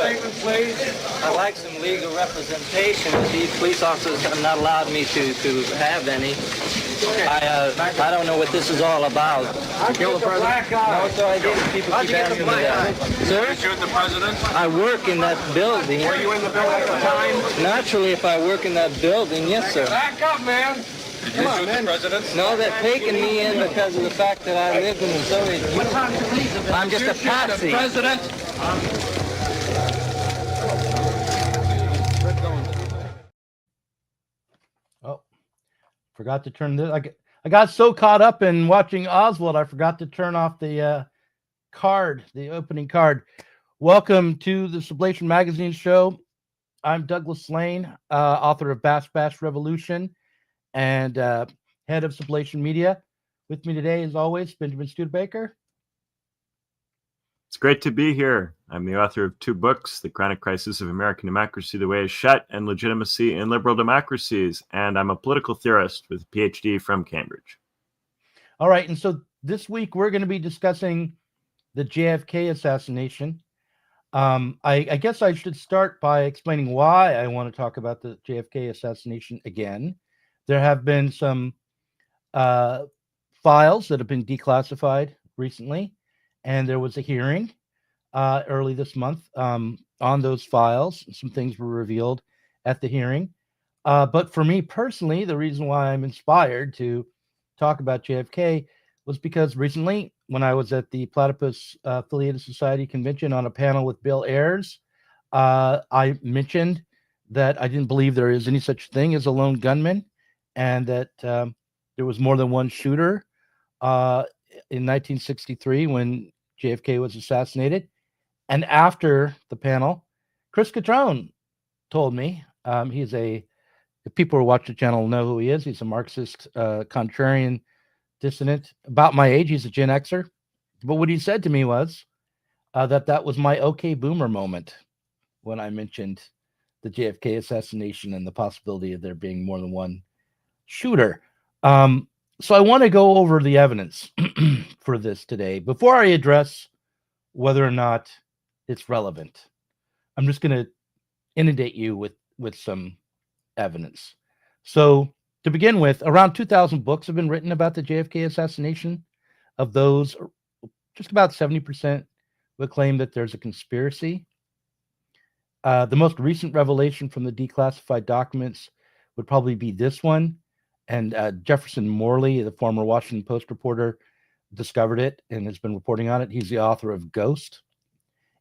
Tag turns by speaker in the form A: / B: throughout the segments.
A: statement, please? I'd like some legal representation. These police officers have not allowed me to have any. I don't know what this is all about.
B: You killed the president?
A: No, so I didn't. People keep asking me that. Sir?
B: You shoot the president?
A: I work in that building.
B: Were you in the building at the time?
A: Naturally, if I work in that building, yes, sir.
B: Back up, man. Did you shoot the president?
A: No, they're taking me in because of the fact that I lived in the Soviet Union. I'm just a patsy.
B: The president?
C: Oh, forgot to turn this. I got so caught up in watching Oswald, I forgot to turn off the the opening card. Welcome to the Sublation Magazine Show. I'm Douglas Lain, author of Bash Bash Revolution and head of Sublation Media. With me today, as always, Benjamin Studebaker.
D: It's great to be here. I'm the author of 2 books, The Chronic Crisis of American Democracy, The Way is Shut, and Legitimacy in Liberal Democracies. And I'm a political theorist with a PhD from Cambridge.
C: All right. And so this week, we're going to be discussing the JFK assassination. I guess I should start by explaining why I want to talk about the JFK assassination again. There have been some files that have been declassified recently, and there was a hearing early this month on those files. Some things were revealed at the hearing. But for me personally, the reason why I'm inspired to talk about JFK was because recently, when I was at the Platypus Affiliated Society convention on a panel with Bill Ayers, I mentioned that I didn't believe there is any such thing as a lone gunman, and that there was more than one shooter in 1963 when JFK was assassinated. And after the panel, Chris Catrone told me, if people who watch the channel know who he is, he's a Marxist, contrarian dissident, about my age. He's a Gen Xer. But what he said to me was that was my okay boomer moment when I mentioned the JFK assassination and the possibility of there being more than one shooter. So I want to go over the evidence for this today. Before I address whether or not it's relevant, I'm just going to inundate you with some evidence. So to begin with, around 2,000 books have been written about the JFK assassination. Of those, just about 70% would claim that there's a conspiracy. The most recent revelation from the declassified documents would probably be this one. And Jefferson Morley, the former Washington Post reporter, discovered it and has been reporting on it. He's the author of Ghost.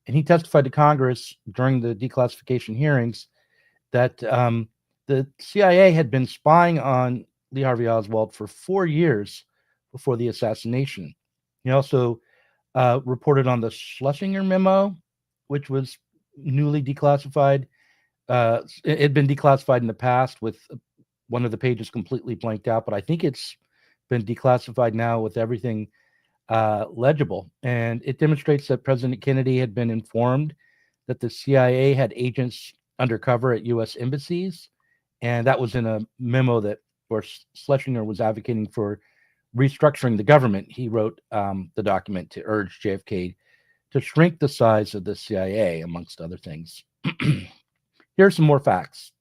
C: And he testified to Congress during the declassification hearings that the CIA had been spying on Lee Harvey Oswald for 4 years before the assassination. He also reported on the Schlesinger memo, which was newly declassified. It had been declassified in the past with one of the pages completely blanked out, but I think it's been declassified now with everything legible. And it demonstrates that President Kennedy had been informed that the CIA had agents undercover at U.S. embassies. And that was in a memo where Schlesinger was advocating for restructuring the government. He wrote the document to urge JFK to shrink the size of the CIA, amongst other things. Here's some more facts.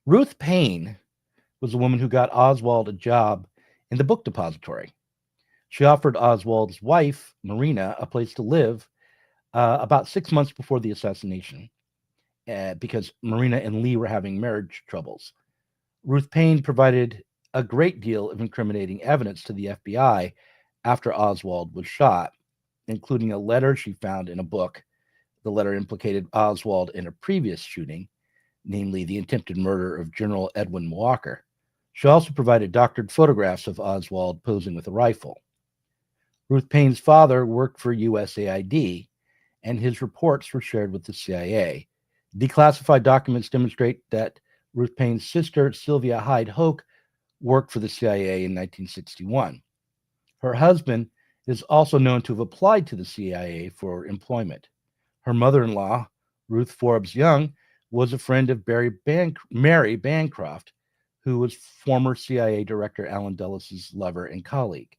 C: Ruth Payne was a woman who got Oswald a job in the book depository. She offered Oswald's wife, Marina, a place to live about 6 months before the assassination because Marina and Lee were having marriage troubles. Ruth Payne provided a great deal of incriminating evidence to the FBI after Oswald was shot, including a letter she found in a book. The letter implicated Oswald in a previous shooting, namely the attempted murder of General Edwin Walker. She also provided doctored photographs of Oswald posing with a rifle. Ruth Payne's father worked for USAID, and his reports were shared with the CIA. Declassified documents demonstrate that Ruth Payne's sister, Sylvia Hyde Hoke, worked for the CIA in 1961. Her husband is also known to have applied to the CIA for employment. Her mother-in-law, Ruth Forbes Young, was a friend of Mary Bancroft, who was former CIA Director Allen Dulles' lover and colleague.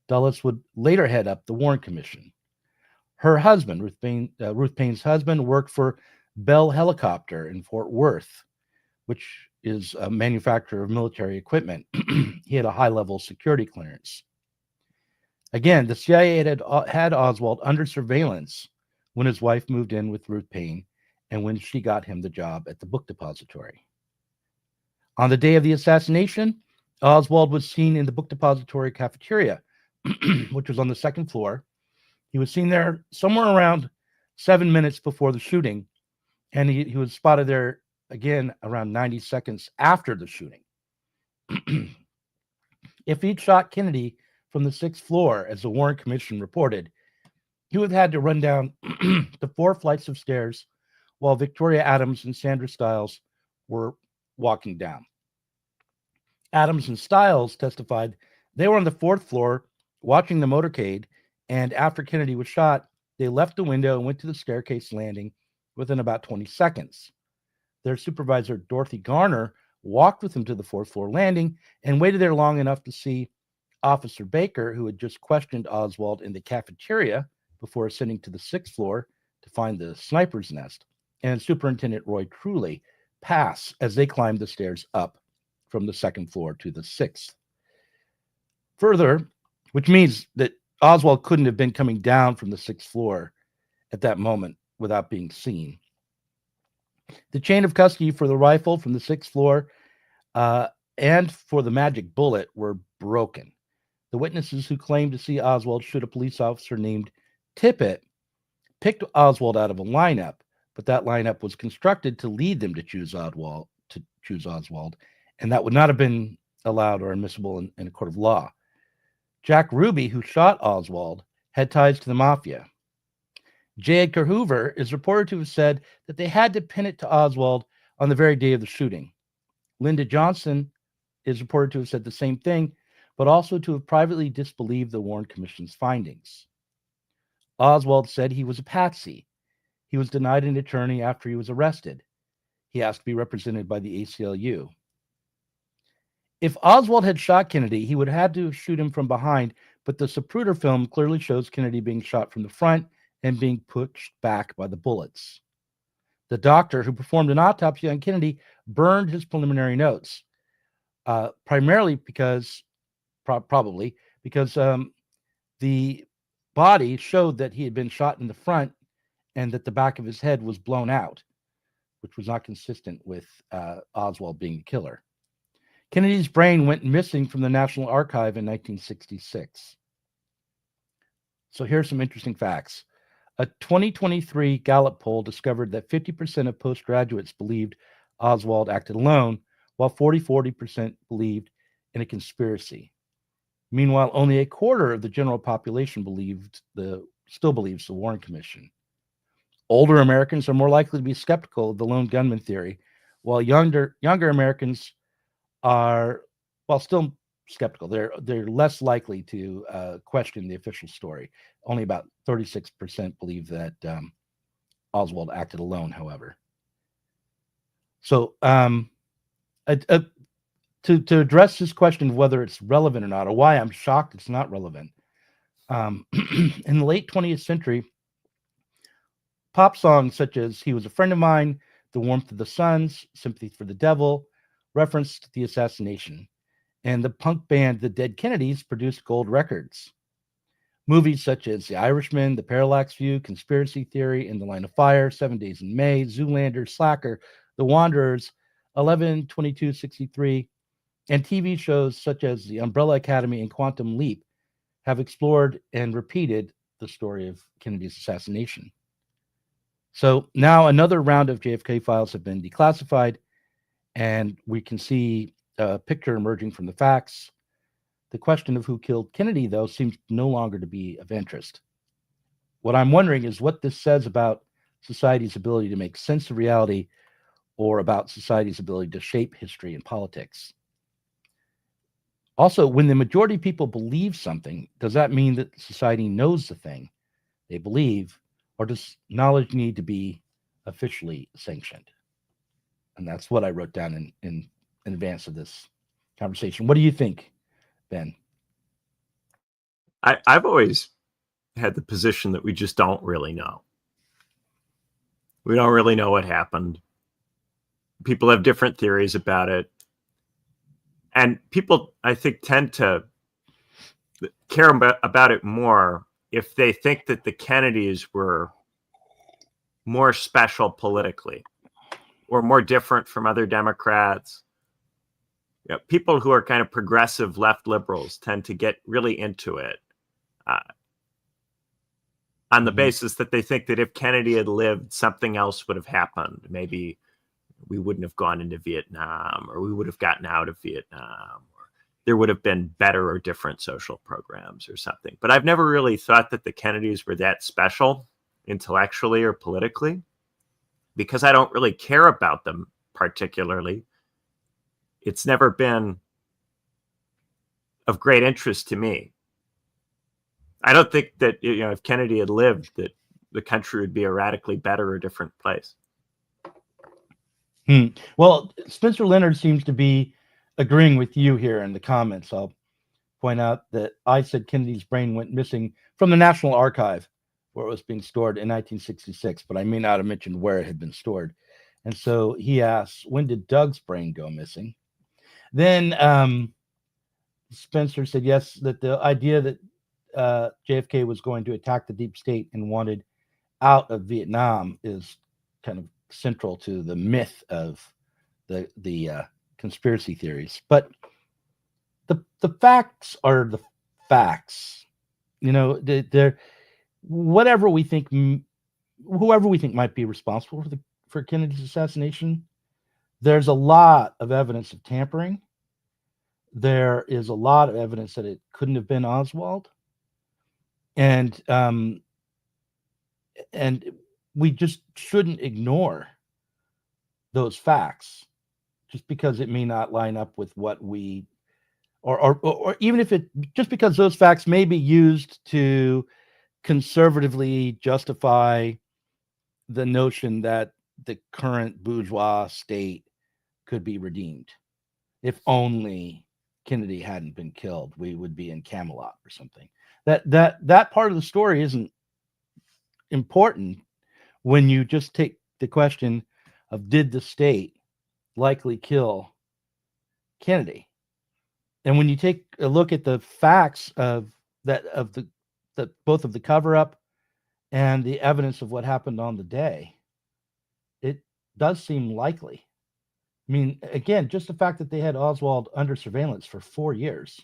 C: Dulles would later head up the Warren Commission. Her husband, Ruth Payne's husband, worked for Bell Helicopter in Fort Worth, which is a manufacturer of military equipment. He had a high-level security clearance. Again, the CIA had Oswald under surveillance when his wife moved in with Ruth Payne and when she got him the job at the book depository. On the day of the assassination, Oswald was seen in the book depository cafeteria, which was on the second floor. He was seen there somewhere around 7 minutes before the shooting, and he was spotted there again around 90 seconds after the shooting. If he'd shot Kennedy from the 6th floor, as the Warren Commission reported, he would have had to run down the 4 flights of stairs while Victoria Adams and Sandra Stiles were walking down. Adams and Stiles testified they were on the 4th floor watching the motorcade, and after Kennedy was shot, they left the window and went to the staircase landing within about 20 seconds. Their supervisor, Dorothy Garner, walked with him to the 4th floor landing and waited there long enough to see Officer Baker, who had just questioned Oswald in the cafeteria before ascending to the 6th floor to find the sniper's nest, and Superintendent Roy Truly pass as they climbed the stairs up from the 2nd floor to the 6th. Further, which means that Oswald couldn't have been coming down from the 6th floor at that moment without being seen. The chain of custody for the rifle from the 6th floor and for the magic bullet were broken. The witnesses who claimed to see Oswald shoot a police officer named Tippett picked Oswald out of a lineup, but that lineup was constructed to lead them to choose Oswald, and that would not have been allowed or admissible in a court of law. Jack Ruby, who shot Oswald, had ties to the mafia. J. Edgar Hoover is reported to have said that they had to pin it to Oswald on the very day of the shooting. Lyndon Johnson is reported to have said the same thing, but also to have privately disbelieved the Warren Commission's findings. Oswald said he was a patsy. He was denied an attorney after he was arrested. He asked to be represented by the ACLU. If Oswald had shot Kennedy, he would have had to shoot him from behind, but the Zapruder film clearly shows Kennedy being shot from the front and being pushed back by the bullets. The doctor who performed an autopsy on Kennedy burned his preliminary notes, primarily because, probably because the body showed that he had been shot in the front and that the back of his head was blown out, which was not consistent with Oswald being the killer. Kennedy's brain went missing from the National Archive in 1966. So here's some interesting facts. A 2023 Gallup poll discovered that 50% of postgraduates believed Oswald acted alone, while 40% believed in a conspiracy. Meanwhile, only a quarter of the general population still believes the Warren Commission. Older Americans are more likely to be skeptical of the lone gunman theory, while younger Americans are, while still skeptical, they're less likely to question the official story. Only about 36% believe that Oswald acted alone, however. So to address this question of whether it's relevant or not, or why I'm shocked it's not relevant, in the late 20th century, pop songs such as He Was a Friend of Mine, The Warmth of the Suns, Sympathy for the Devil referenced the assassination, and the punk band The Dead Kennedys produced gold records. Movies such as The Irishman, The Parallax View, Conspiracy Theory, In the Line of Fire, 7 Days in May, Zoolander, Slacker, The Wanderers, 11/22/63, and TV shows such as The Umbrella Academy and Quantum Leap have explored and repeated the story of Kennedy's assassination. So now another round of JFK files have been declassified, and we can see a picture emerging from the facts. The question of who killed Kennedy, though, seems no longer to be of interest. What I'm wondering is what this says about society's ability to make sense of reality, or about society's ability to shape history and politics. Also, when the majority of people believe something, does that mean that society knows the thing they believe, or does knowledge need to be officially sanctioned? And that's what I wrote down in advance of this conversation. What do you think, Ben?
D: I've always had the position that we just don't really know. We don't really know what happened. People have different theories about it. And people, I think, tend to care about it more if they think that the Kennedys were more special politically or more different from other Democrats. You know, people who are kind of progressive left liberals tend to get really into it on the basis that they think that if Kennedy had lived, something else would have happened. Maybe we wouldn't have gone into Vietnam, or we would have gotten out of Vietnam, or there would have been better or different social programs or something. But I've never really thought that the Kennedys were that special intellectually or politically, because I don't really care about them particularly. It's never been of great interest to me. I don't think that, you know, if Kennedy had lived, that the country would be a radically better or different place.
C: Well, Spencer Leonard seems to be agreeing with you here in the comments. I'll point out that I said Kennedy's brain went missing from the National Archive, where it was being stored in 1966, but I may not have mentioned where it had been stored. And so he asks, when did Doug's brain go missing? Then Spencer said, yes, that the idea that JFK was going to attack the deep state and wanted out of Vietnam is kind of central to the myth of the conspiracy theories. But the facts are the facts. You know, they're whoever we think might be responsible for Kennedy's assassination. There's a lot of evidence of tampering. There is a lot of evidence that it couldn't have been Oswald. And we just shouldn't ignore those facts just because it may not line up with what we, or even if it, just because those facts may be used to conservatively justify the notion that the current bourgeois state could be redeemed. If only Kennedy hadn't been killed, we would be in Camelot or something. That part of the story isn't important when you just take the question of, did the state likely kill Kennedy? And when you take a look at the facts of the both of the cover-up and the evidence of what happened on the day, it does seem likely. I mean, again, just the fact that they had Oswald under surveillance for 4 years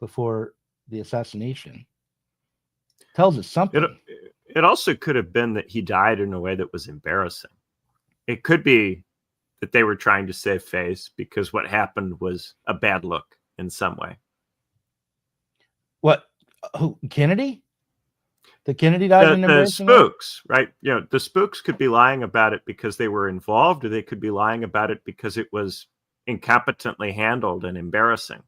C: before the assassination tells us something.
D: It also could have been that he died in a way that was embarrassing. It could be that they were trying to save face because what happened was a bad look in some way.
C: What? Who? Kennedy? The Kennedy died in an embarrassing way?
D: The spooks, right? You know, the spooks could be lying about it because they were involved, or they could be lying about it because it was incompetently handled and embarrassing.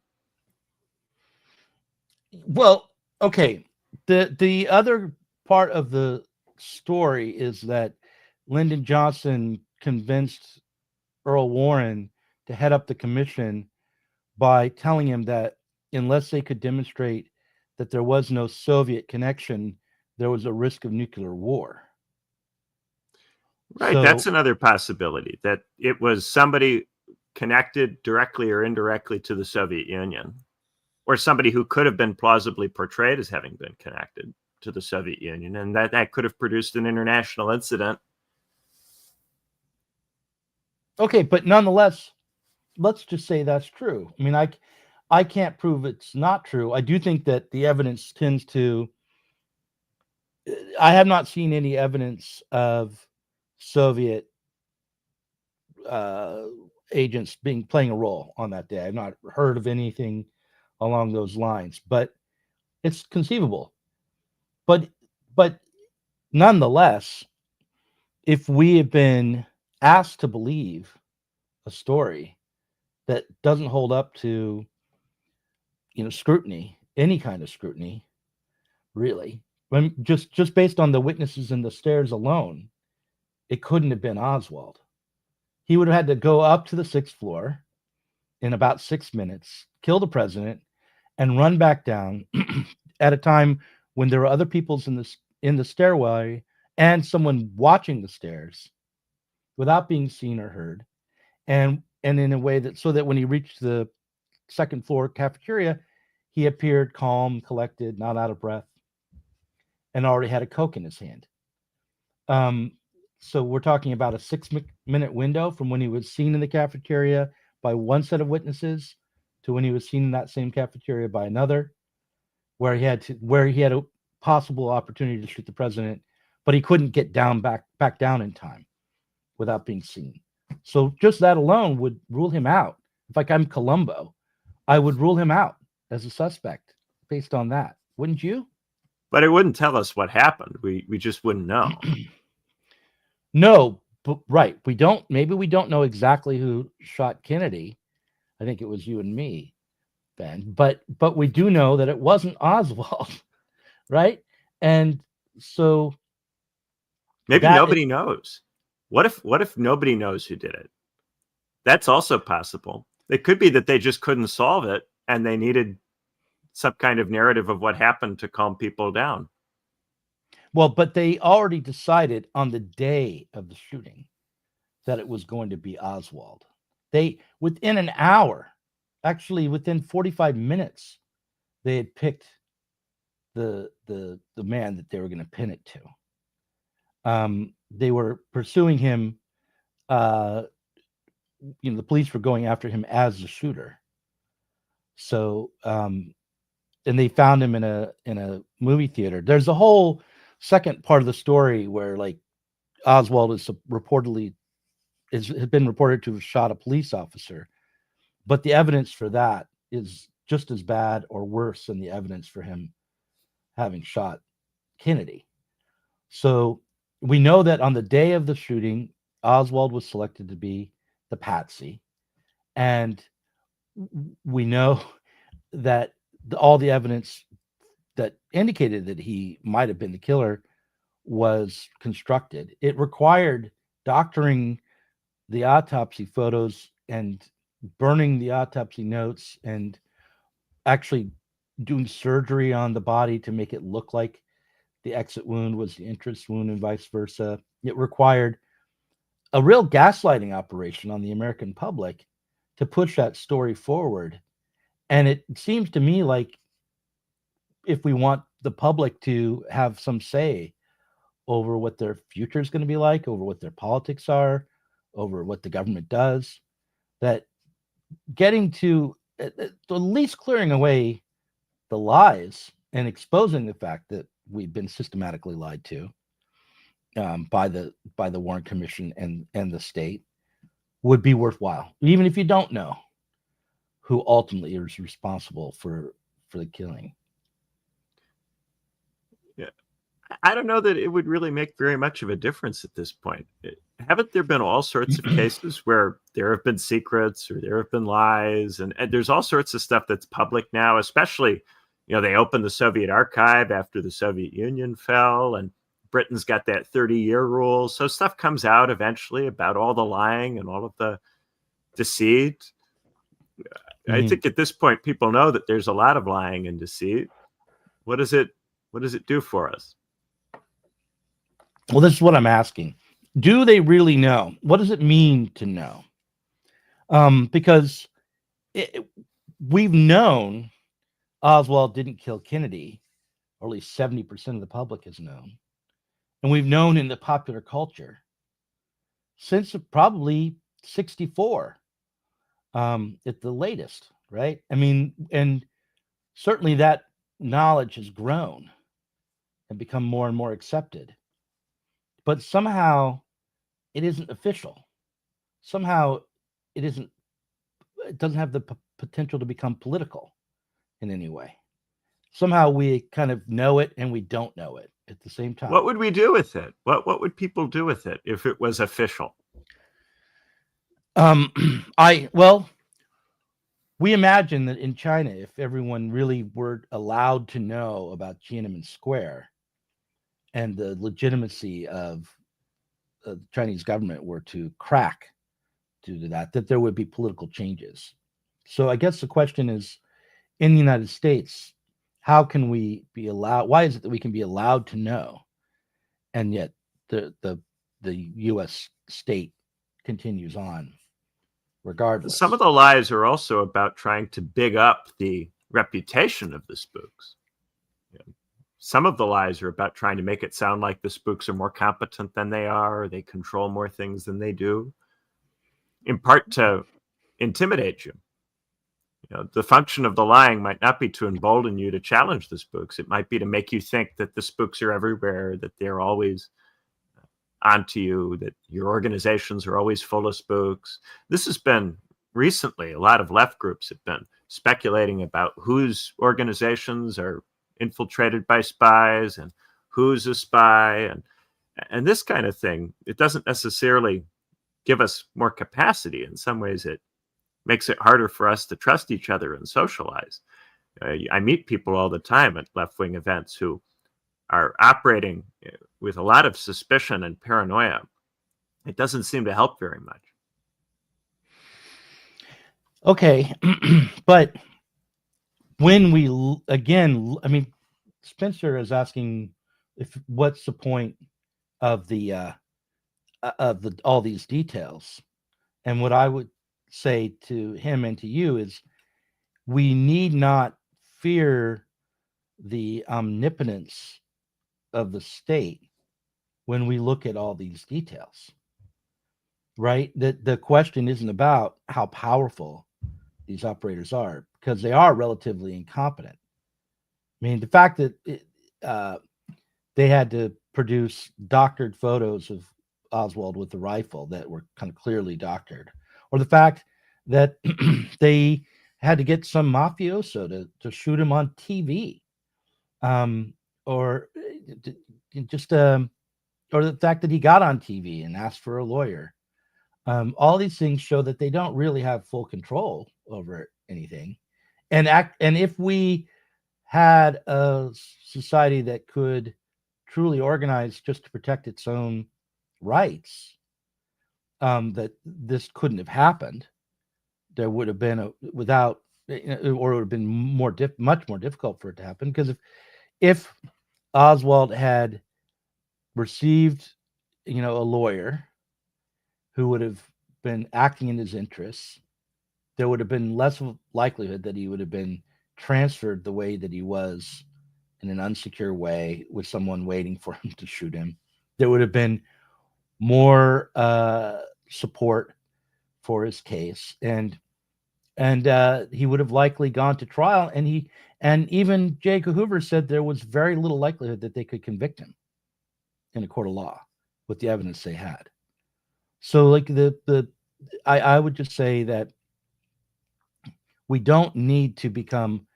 C: Well, okay. The other part of the story is that Lyndon Johnson convinced Earl Warren to head up the commission by telling him that unless they could demonstrate that there was no Soviet connection, there was a risk of nuclear war.
D: Right. So, that's another possibility, that it was somebody connected directly or indirectly to the Soviet Union, or somebody who could have been plausibly portrayed as having been connected to the Soviet Union, and that could have produced an international incident.
C: Okay, but nonetheless, let's just say that's true. I mean, I can't prove it's not true. I do think that the evidence tends to, I have not seen any evidence of Soviet agents playing a role on that day. I've not heard of anything along those lines, but it's conceivable. But nonetheless, if we have been asked to believe a story that doesn't hold up to, scrutiny, any kind of scrutiny, really, when just based on the witnesses in the stairs alone, it couldn't have been Oswald. He would have had to go up to the 6th floor in about 6 minutes, kill the president, and run back down at a time when there were other people in the stairway and someone watching the stairs without being seen or heard, and in a way that so that when he reached the second floor cafeteria, he appeared calm, collected, not out of breath, and already had a Coke in his hand. So we're talking about a 6-minute window from when he was seen in the cafeteria by one set of witnesses to when he was seen in that same cafeteria by another, where he had a possible opportunity to shoot the president, but he couldn't get back down in time without being seen. So just that alone would rule him out. If like I'm Columbo, I would rule him out as a suspect based on that. Wouldn't you?
D: But it wouldn't tell us what happened. We just wouldn't know.
C: No, but right. Maybe we don't know exactly who shot Kennedy. I think it was you and me, Ben. But we do know that it wasn't Oswald, right? And so
D: maybe nobody knows. What if nobody knows who did it? That's also possible. It could be that they just couldn't solve it and they needed some kind of narrative of what happened to calm people down.
C: Well, but they already decided on the day of the shooting that it was going to be Oswald. They, within an hour, actually within 45 minutes, they had picked the man that they were going to pin it to. They were pursuing him. The police were going after him as the shooter. So, and they found him in a movie theater. There's a whole second part of the story where like Oswald has been reported to have shot a police officer, but the evidence for that is just as bad or worse than the evidence for him having shot Kennedy. So we know that on the day of the shooting, Oswald was selected to be the patsy, and we know that all the evidence that indicated that he might have been the killer was constructed. It required doctoring the autopsy photos and burning the autopsy notes and actually doing surgery on the body to make it look like the exit wound was the entrance wound and vice versa. It required a real gaslighting operation on the American public to push that story forward. And it seems to me like if we want the public to have some say over what their future is going to be like, over what their politics are, over what the government does, that getting to at least clearing away the lies and exposing the fact that we've been systematically lied to by the Warren Commission and the state would be worthwhile, even if you don't know who ultimately is responsible for the killing.
D: Yeah, I don't know that it would really make very much of a difference at this point. Haven't there been all sorts of cases where there have been secrets or there have been lies, and there's all sorts of stuff that's public now, especially, they opened the Soviet archive after the Soviet Union fell, and Britain's got that 30-year rule. So stuff comes out eventually about all the lying and all of the deceit. I think at this point, people know that there's a lot of lying and deceit. What does it do for us?
C: Well, this is what I'm asking. Do they really know? What does it mean to know? Because we've known Oswald didn't kill Kennedy, or at least 70% of the public has known. And we've known in the popular culture since probably 64 at the latest, right? I mean, and certainly that knowledge has grown and become more and more accepted. But somehow it isn't official. Somehow it doesn't have the potential to become political in any way. Somehow we kind of know it and we don't know it at the same time.
D: What would we do with it? What would people do with it if it was official?
C: We imagine that in China, if everyone really were allowed to know about Tiananmen Square and the legitimacy of the Chinese government were to crack due to that there would be political changes. So I guess the question is, in the United States, how can we be allowed? Why is it that we can be allowed to know, and yet the U.S. state continues on regardless?
D: Some of the lies are also about trying to big up the reputation of the spooks. Some of the lies are about trying to make it sound like the spooks are more competent than they are, or they control more things than they do, in part to intimidate you. The function of the lying might not be to embolden you to challenge the spooks. It might be to make you think that the spooks are everywhere, that they're always onto you, that your organizations are always full of spooks. This has been recently, a lot of left groups have been speculating about whose organizations are infiltrated by spies and who's a spy and this kind of thing. It doesn't necessarily give us more capacity. In some ways, it makes it harder for us to trust each other and socialize. I meet people all the time at left-wing events who are operating with a lot of suspicion and paranoia. It doesn't seem to help very much.
C: Okay, but when we again, I mean, Spencer is asking if what's the point of the all these details, and what I would say to him and to you is we need not fear the omnipotence of the state when we look at all these details, right? The question isn't about how powerful these operators are, because they are relatively incompetent. I mean, the fact that they had to produce doctored photos of Oswald with the rifle that were kind of clearly doctored, or the fact that they had to get some mafioso to shoot him on TV, or the fact that he got on TV and asked for a lawyer. All these things show that they don't really have full control over anything. And if we had a society that could truly organize just to protect its own rights, that this couldn't have happened. There would have been or it would have been much more difficult for it to happen, because if Oswald had received, a lawyer who would have been acting in his interests, there would have been less of likelihood that he would have been transferred the way that he was, in an unsecure way with someone waiting for him to shoot him. There would have been more support for his case, and he would have likely gone to trial. And even J. Edgar Hoover said there was very little likelihood that they could convict him in a court of law with the evidence they had. So, like I would just say that we don't need to become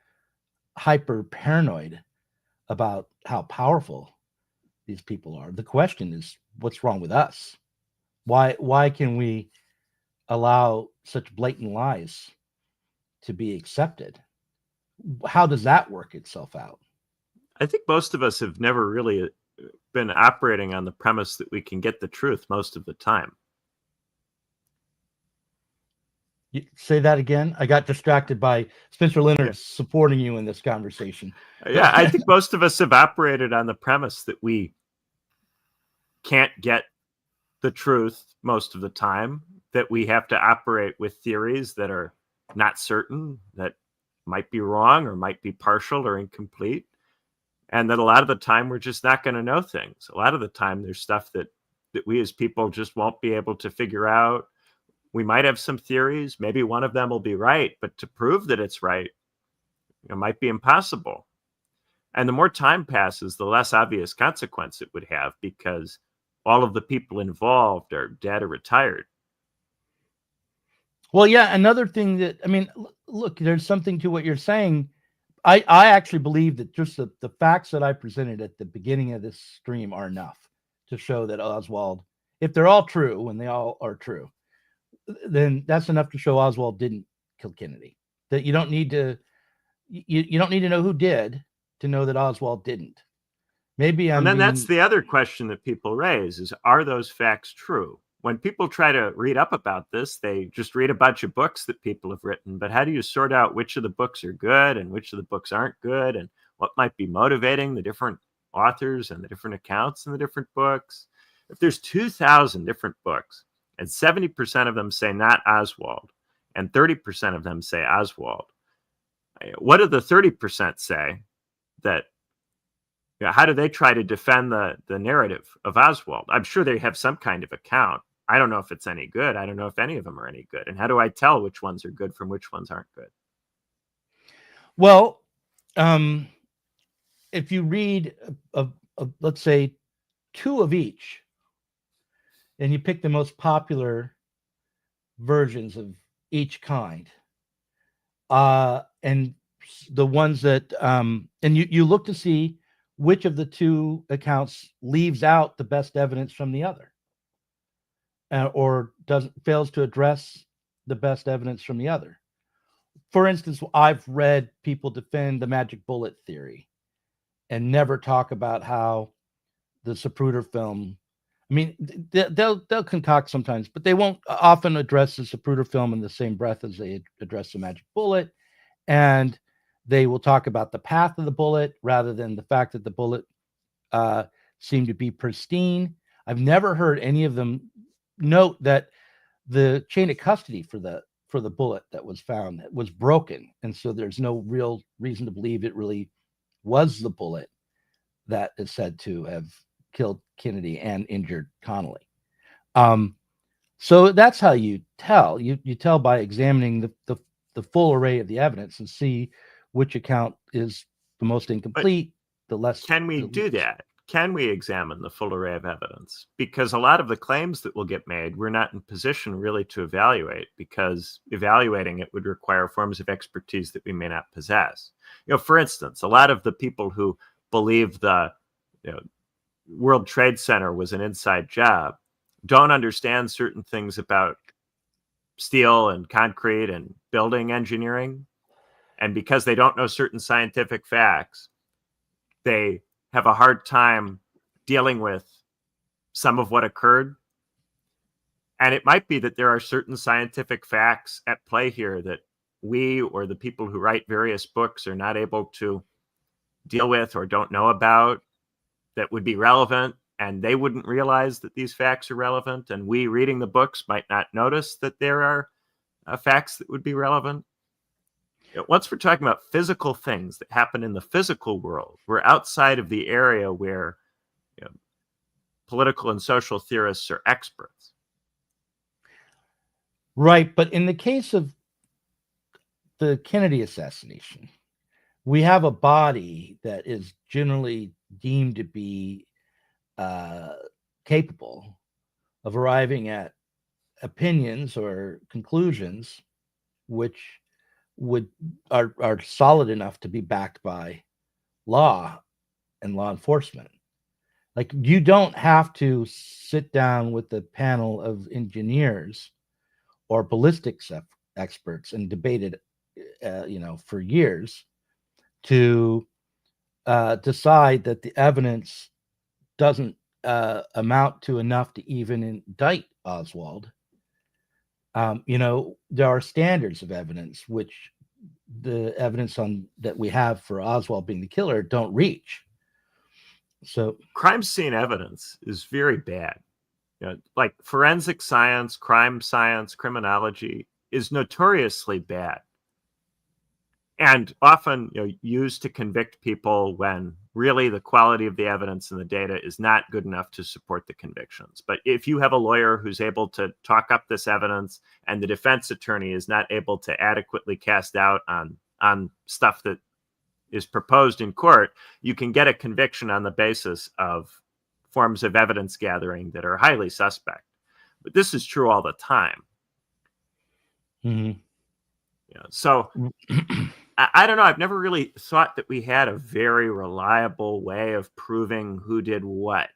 C: hyper paranoid about how powerful these people are. The question is, what's wrong with us? Why can we allow such blatant lies to be accepted? How does that work itself out?
D: I think most of us have never really been operating on the premise that we can get the truth most of the time.
C: You say that again? I got distracted by Spencer Leonard supporting you in this conversation.
D: Yeah, I think most of us have operated on the premise that we can't get the truth most of the time, that we have to operate with theories that are not certain, that might be wrong or might be partial or incomplete, and that a lot of the time we're just not going to know things. A lot of the time there's stuff that we as people just won't be able to figure out. We might have some theories, maybe one of them will be right, but to prove that it's right, it might be impossible. And the more time passes, the less obvious consequence it would have, because all of the people involved are dead or retired.
C: Well, yeah, another thing that, I mean, look, there's something to what you're saying. I actually believe that just the facts that I presented at the beginning of this stream are enough to show that Oswald, if they're all true, and they all are true, then that's enough to show Oswald didn't kill Kennedy. That you don't need to, you don't need to know who did to know that Oswald didn't. Maybe
D: and then that's the other question that people raise is, are those facts true? When people try to read up about this, they just read a bunch of books that people have written. But how do you sort out which of the books are good and which of the books aren't good, and what might be motivating the different authors and the different accounts in the different books. If there's 2,000 different books and 70% of them say not Oswald and 30% of them say Oswald, what do the 30% say that, how do they try to defend the narrative of Oswald? I'm sure they have some kind of account. I don't know if it's any good. I don't know if any of them are any good. And how do I tell which ones are good from which ones aren't good?
C: Well, if you read, let's say, 2 of each, and you pick the most popular versions of each kind, and the ones that, and you look to see which of the 2 accounts leaves out the best evidence from the other, or fails to address the best evidence from the other. For instance, I've read people defend the magic bullet theory and never talk about how the Zapruder film, I mean, they'll concoct sometimes, but they won't often address the Zapruder film in the same breath as they address the magic bullet. And they will talk about the path of the bullet rather than the fact that the bullet seemed to be pristine. I've never heard any of them note that the chain of custody for the bullet that was found was broken, and so there's no real reason to believe it really was the bullet that is said to have killed Kennedy and injured Connally. So that's how you tell. You tell by examining the full array of the evidence and see which account is the most incomplete, the less.
D: Can we do that? Can we examine the full array of evidence? Because a lot of the claims that will get made, we're not in position really to evaluate, because evaluating it would require forms of expertise that we may not possess. For instance, a lot of the people who believe the World Trade Center was an inside job don't understand certain things about steel and concrete and building engineering. And because they don't know certain scientific facts, they have a hard time dealing with some of what occurred. And it might be that there are certain scientific facts at play here that we or the people who write various books are not able to deal with or don't know about that would be relevant, and they wouldn't realize that these facts are relevant, and we reading the books might not notice that there are facts that would be relevant. Once we're talking about physical things that happen in the physical world, we're outside of the area where political and social theorists are experts.
C: Right, but in the case of the Kennedy assassination, we have a body that is generally deemed to be capable of arriving at opinions or conclusions which are solid enough to be backed by law and law enforcement. Like, you don't have to sit down with a panel of engineers or ballistics experts and debate it, for years to decide that the evidence doesn't amount to enough to even indict Oswald. There are standards of evidence which the evidence that we have for Oswald being the killer don't reach. So
D: crime scene evidence is very bad. Like forensic science, crime science, criminology is notoriously bad, and often used to convict people when really the quality of the evidence and the data is not good enough to support the convictions. But if you have a lawyer who's able to talk up this evidence and the defense attorney is not able to adequately cast doubt on stuff that is proposed in court, you can get a conviction on the basis of forms of evidence gathering that are highly suspect. But this is true all the time.
C: Mm-hmm.
D: So I don't know. I've never really thought that we had a very reliable way of proving who did what.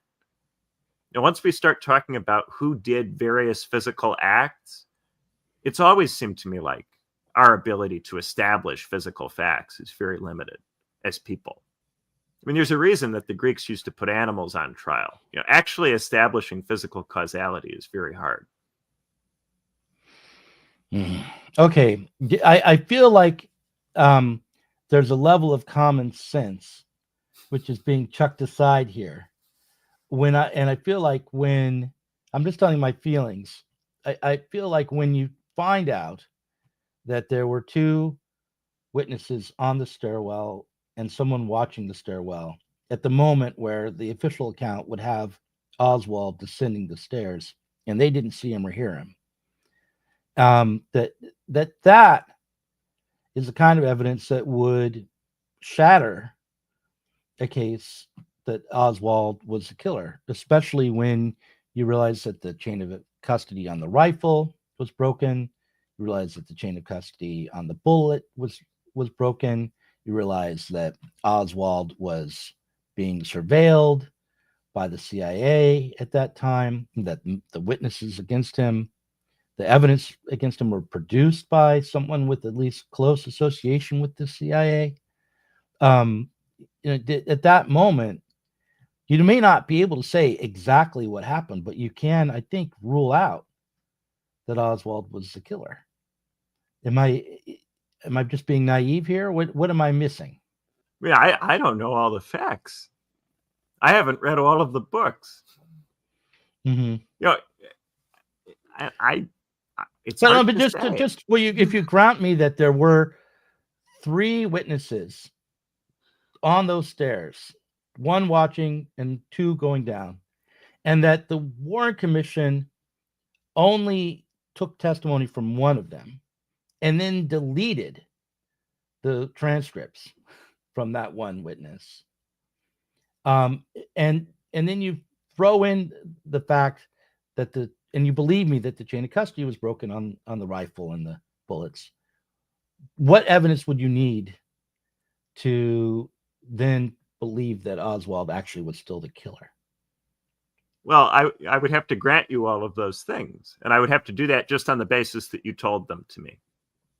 D: Once we start talking about who did various physical acts, it's always seemed to me like our ability to establish physical facts is very limited as people. I mean, there's a reason that the Greeks used to put animals on trial. Actually establishing physical causality is very hard.
C: Okay. I feel like there's a level of common sense which is being chucked aside here. I feel like when I'm just telling my feelings, I feel like when you find out that there were two witnesses on the stairwell and someone watching the stairwell at the moment where the official account would have Oswald descending the stairs, and they didn't see him or hear him. That is the kind of evidence that would shatter a case that Oswald was the killer, especially when you realize that the chain of custody on the rifle was broken. You realize that the chain of custody on the bullet was broken. You realize that Oswald was being surveilled by the CIA at that time, that the witnesses against him, the evidence against him were produced by someone with at least close association with the CIA. At that moment, you may not be able to say exactly what happened, but you can, I think, rule out that Oswald was the killer. Am I just being naive here? What am I missing?
D: Yeah, I don't know all the facts. I haven't read all of the books.
C: Mm-hmm.
D: It's
C: but
D: hard
C: but
D: to say.
C: if you grant me that there were 3 witnesses on those stairs, 1 watching and 2 going down, and that the Warren Commission only took testimony from 1 of them and then deleted the transcripts from that 1 witness. And then you throw in the fact that and you believe me that the chain of custody was broken on the rifle and the bullets. What evidence would you need to then believe that Oswald actually was still the killer?
D: Well, I would have to grant you all of those things, and I would have to do that just on the basis that you told them to me,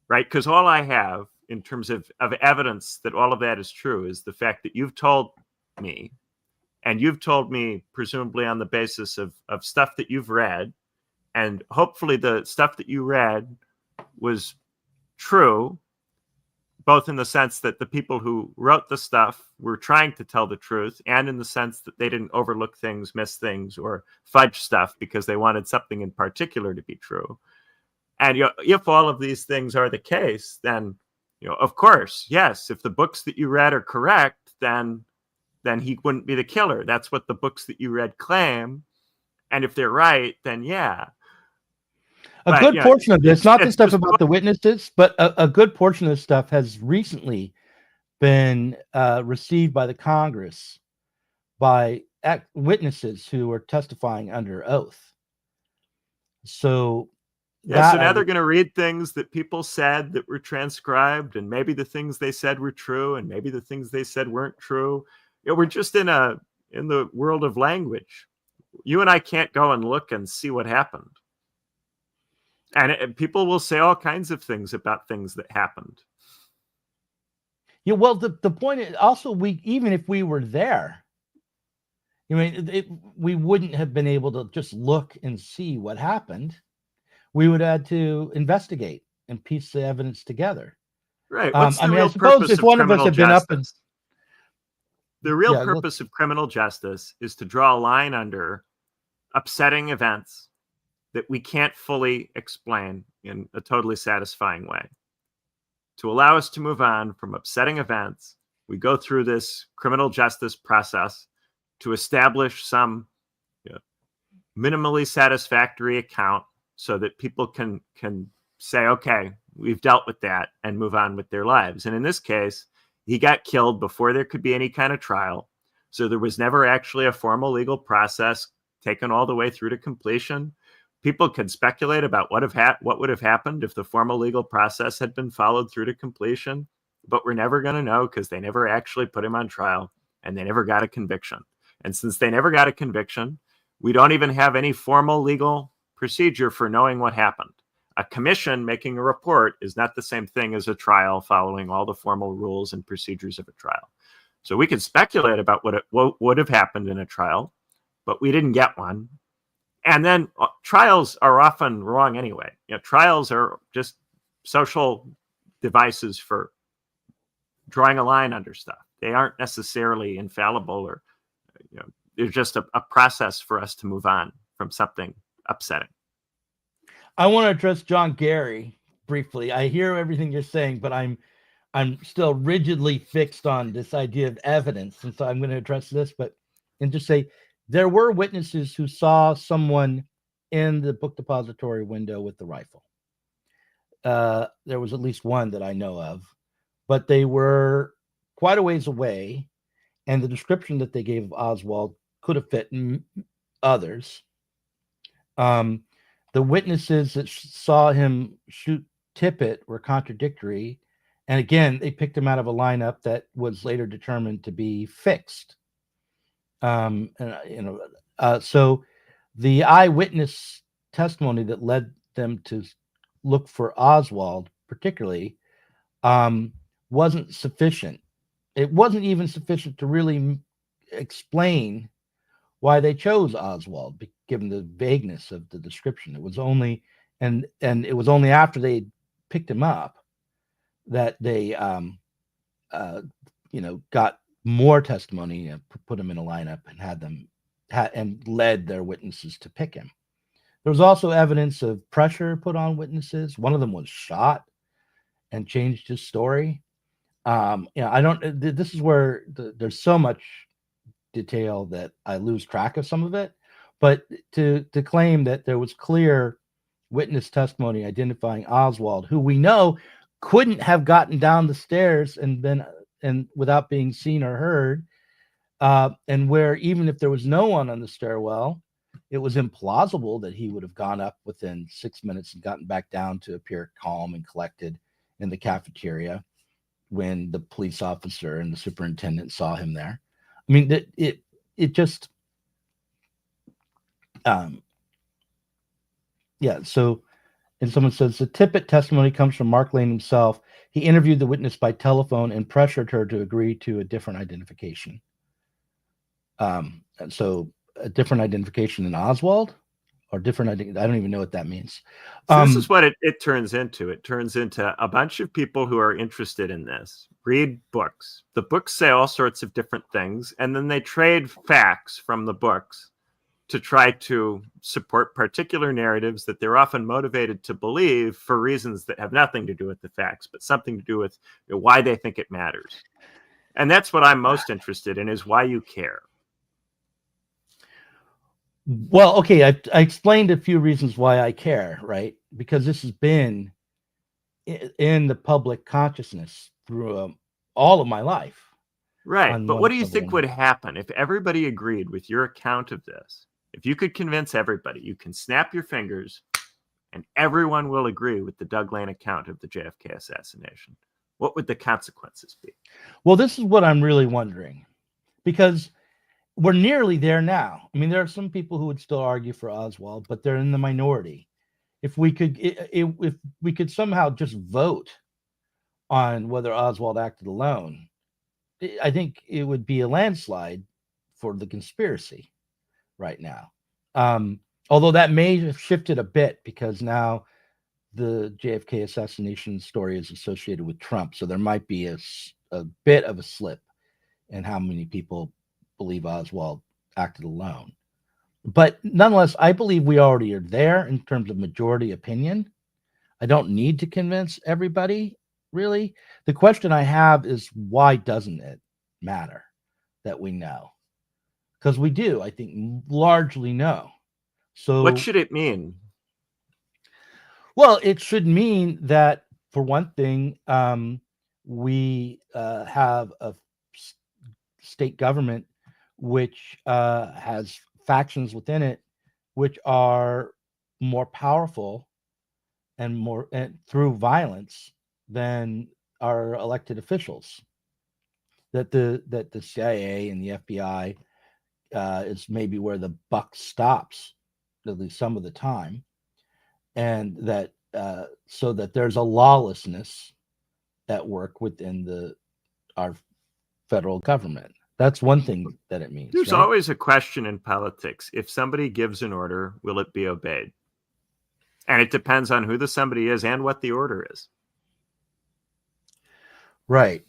D: right? Because all I have in terms of evidence that all of that is true is the fact that you've told me, and you've told me presumably on the basis of stuff that you've read, and hopefully the stuff that you read was true, both in the sense that the people who wrote the stuff were trying to tell the truth, and in the sense that they didn't overlook things, miss things, or fudge stuff because they wanted something in particular to be true. And if all of these things are the case, then of course, yes, if the books that you read are correct, then he wouldn't be the killer. That's what the books that you read claim. And if they're right, then yeah.
C: A good portion of this, not the stuff about the witnesses, but a good portion of this stuff has recently been received by the Congress by witnesses who are testifying under oath. So
D: so now they're going to read things that people said that were transcribed, and maybe the things they said were true, and maybe the things they said weren't true. We're just in the world of language. You and I can't go and look and see what happened. And people will say all kinds of things about things that happened.
C: Yeah, well, the point is also, even if we were there, we wouldn't have been able to just look and see what happened. We would have had to investigate and piece the evidence together.
D: Right. What's the real purpose of criminal justice? The real purpose of criminal justice is to draw a line under upsetting events that we can't fully explain in a totally satisfying way. To allow us to move on from upsetting events, we go through this criminal justice process to establish some minimally satisfactory account so that people can say, okay, we've dealt with that, and move on with their lives. And in this case, he got killed before there could be any kind of trial. So there was never actually a formal legal process taken all the way through to completion. People can speculate about what would have happened if the formal legal process had been followed through to completion, but we're never going to know because they never actually put him on trial and they never got a conviction. And since they never got a conviction, we don't even have any formal legal procedure for knowing what happened. A commission making a report is not the same thing as a trial following all the formal rules and procedures of a trial. So we can speculate about what would have happened in a trial, but we didn't get one. And then trials are often wrong anyway. Trials are just social devices for drawing a line under stuff. They aren't necessarily infallible, or there's just a process for us to move on from something upsetting.
C: I want to address John Gary briefly. I hear everything you're saying, but I'm still rigidly fixed on this idea of evidence, and so I'm going to address this, and just say there were witnesses who saw someone in the book depository window with the rifle. There was at least one that I know of, but they were quite a ways away, and the description that they gave of Oswald could have fit others. The witnesses that saw him shoot Tippit were contradictory, and again, they picked him out of a lineup that was later determined to be fixed. So the eyewitness testimony that led them to look for Oswald, particularly, wasn't sufficient. It wasn't even sufficient to really explain why they chose Oswald, given the vagueness of the description. It was only, and it was only after they picked him up that they, got more testimony and put him in a lineup and and led their witnesses to pick him. There was also evidence of pressure put on witnesses. One of them was shot and changed his story. This is where there's so much detail that I lose track of some of it, but to claim that there was clear witness testimony identifying Oswald, who we know couldn't have gotten down the stairs and without being seen or heard, and where even if there was no one on the stairwell, it was implausible that he would have gone up within 6 minutes and gotten back down to appear calm and collected in the cafeteria when the police officer and the superintendent saw him there. I mean, So, and someone says the Tippit testimony comes from Mark Lain himself. He interviewed the witness by telephone and pressured her to agree to a different identification. And so a different identification than Oswald, or different identity. I don't even know what that means.
D: So this is what it turns into. It turns into a bunch of people who are interested in this read books. The books say all sorts of different things, and then they trade facts from the books to try to support particular narratives that they're often motivated to believe for reasons that have nothing to do with the facts, but something to do with why they think it matters. And that's what I'm most interested in, is why you care.
C: Well, okay, I explained a few reasons why I care, right? Because this has been in the public consciousness through all of my life.
D: Right, but what do you think would happen if everybody agreed with your account of this? If you could convince everybody, you can snap your fingers and everyone will agree with the Doug Lain account of the JFK assassination. What would the consequences be? Well,
C: this is what I'm really wondering, because we're nearly there now. I mean, there are some people who would still argue for Oswald, but they're in the minority. If we could somehow just vote on whether Oswald acted alone, I think it would be a landslide for the conspiracy right now. Although that may have shifted a bit because now the JFK assassination story is associated with Trump. So there might be a bit of a slip in how many people believe Oswald acted alone. But nonetheless, I believe we already are there in terms of majority opinion. I don't need to convince everybody, really. The question I have is, why doesn't it matter that we know? Because we do, I think, largely know. So
D: what should it mean?
C: Well, it should mean that, for one thing, we have a state government which has factions within it which are more powerful and through violence than our elected officials. That the CIA and the FBI is maybe where the buck stops, at least some of the time, and that so that there's a lawlessness at work within our federal government. That's one thing that it means.
D: There's
C: right?
D: always a question in politics. If somebody gives an order, will it be obeyed? And it depends on who the somebody is and what the order is.
C: Right.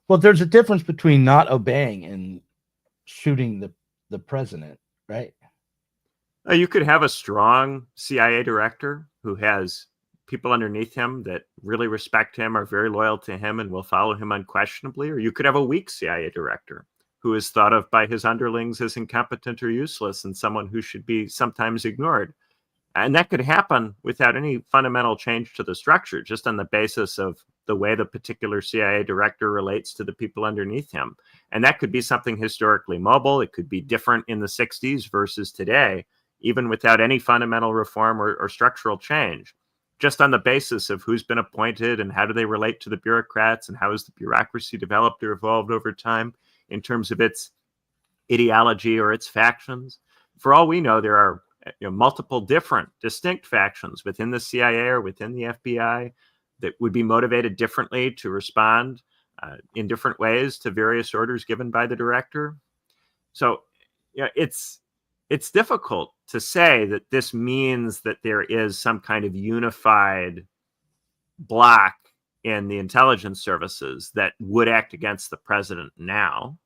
C: Well, there's a difference between not obeying and shooting the president, right?
D: You could have a strong CIA director who has people underneath him that really respect him, are very loyal to him, and will follow him unquestionably. Or you could have a weak CIA director who is thought of by his underlings as incompetent or useless and someone who should be sometimes ignored. And that could happen without any fundamental change to the structure, just on the basis of the way the particular CIA director relates to the people underneath him. And that could be something historically mobile. It could be different in the 60s versus today, even without any fundamental reform or structural change, just on the basis of who's been appointed and how do they relate to the bureaucrats and how has the bureaucracy developed or evolved over time in terms of its ideology or its factions. For all we know, there are multiple different distinct factions within the CIA or within the FBI that would be motivated differently to respond in different ways to various orders given by the director. So it's difficult to say that this means that there is some kind of unified block in the intelligence services that would act against the president now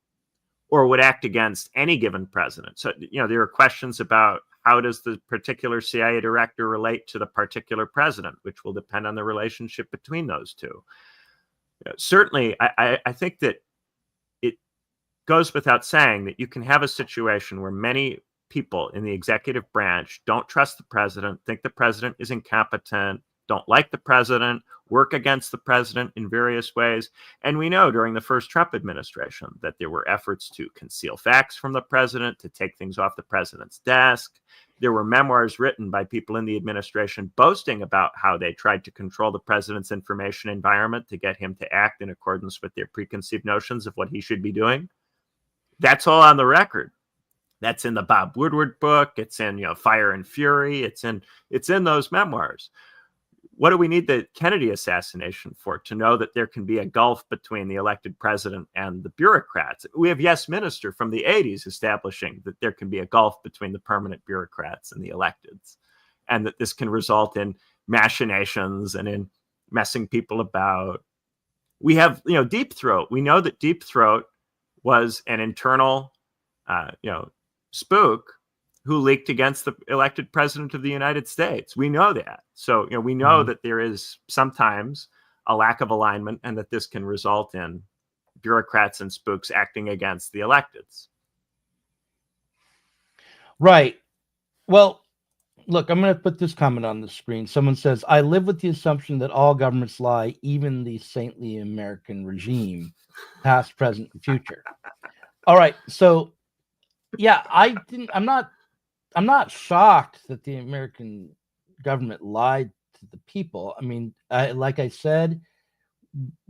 D: or would act against any given president. So, there are questions about how does the particular CIA director relate to the particular president, which will depend on the relationship between those two. Certainly, I think that it goes without saying that you can have a situation where many people in the executive branch don't trust the president, think the president is incompetent, don't like the president, work against the president in various ways. And we know during the first Trump administration that there were efforts to conceal facts from the president, to take things off the president's desk. There were memoirs written by people in the administration boasting about how they tried to control the president's information environment to get him to act in accordance with their preconceived notions of what he should be doing. That's all on the record. That's in the Bob Woodward book. It's in, Fire and Fury. It's in those memoirs. What do we need the Kennedy assassination for? To know that there can be a gulf between the elected president and the bureaucrats. We have Yes Minister from the 80s establishing that there can be a gulf between the permanent bureaucrats and the electeds, and that this can result in machinations and in messing people about. We have, Deep Throat. We know that Deep Throat was an internal, spook who leaked against the elected president of the United States. We know that. So, we know that there is sometimes a lack of alignment and that this can result in bureaucrats and spooks acting against the electeds.
C: Right. Well, look, I'm going to put this comment on the screen. Someone says, I live with the assumption that all governments lie, even the saintly American regime, past, present, and future. All right. So, yeah, I'm not shocked that the American government lied to the people. I mean, like I said,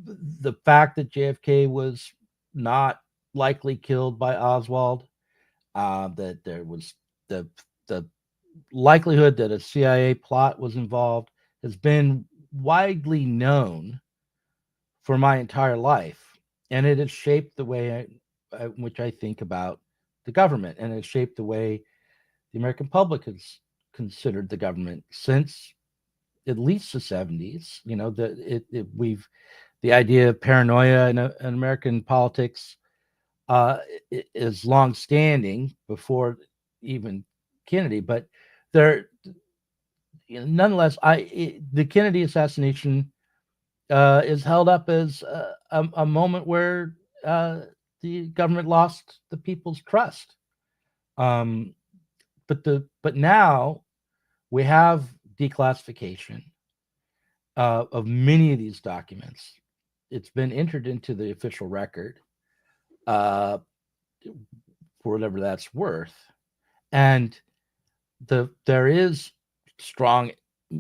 C: the fact that JFK was not likely killed by Oswald, that there was the likelihood that a CIA plot was involved has been widely known for my entire life. And it has shaped the way in which I think about the government, and it has shaped the way the American public has considered the government since at least the 70s. The idea of paranoia in American politics is long-standing before even Kennedy, but nonetheless, the Kennedy assassination is held up as a moment where the government lost the people's trust. But now we have declassification of many of these documents. It's been entered into the official record for whatever that's worth, and there is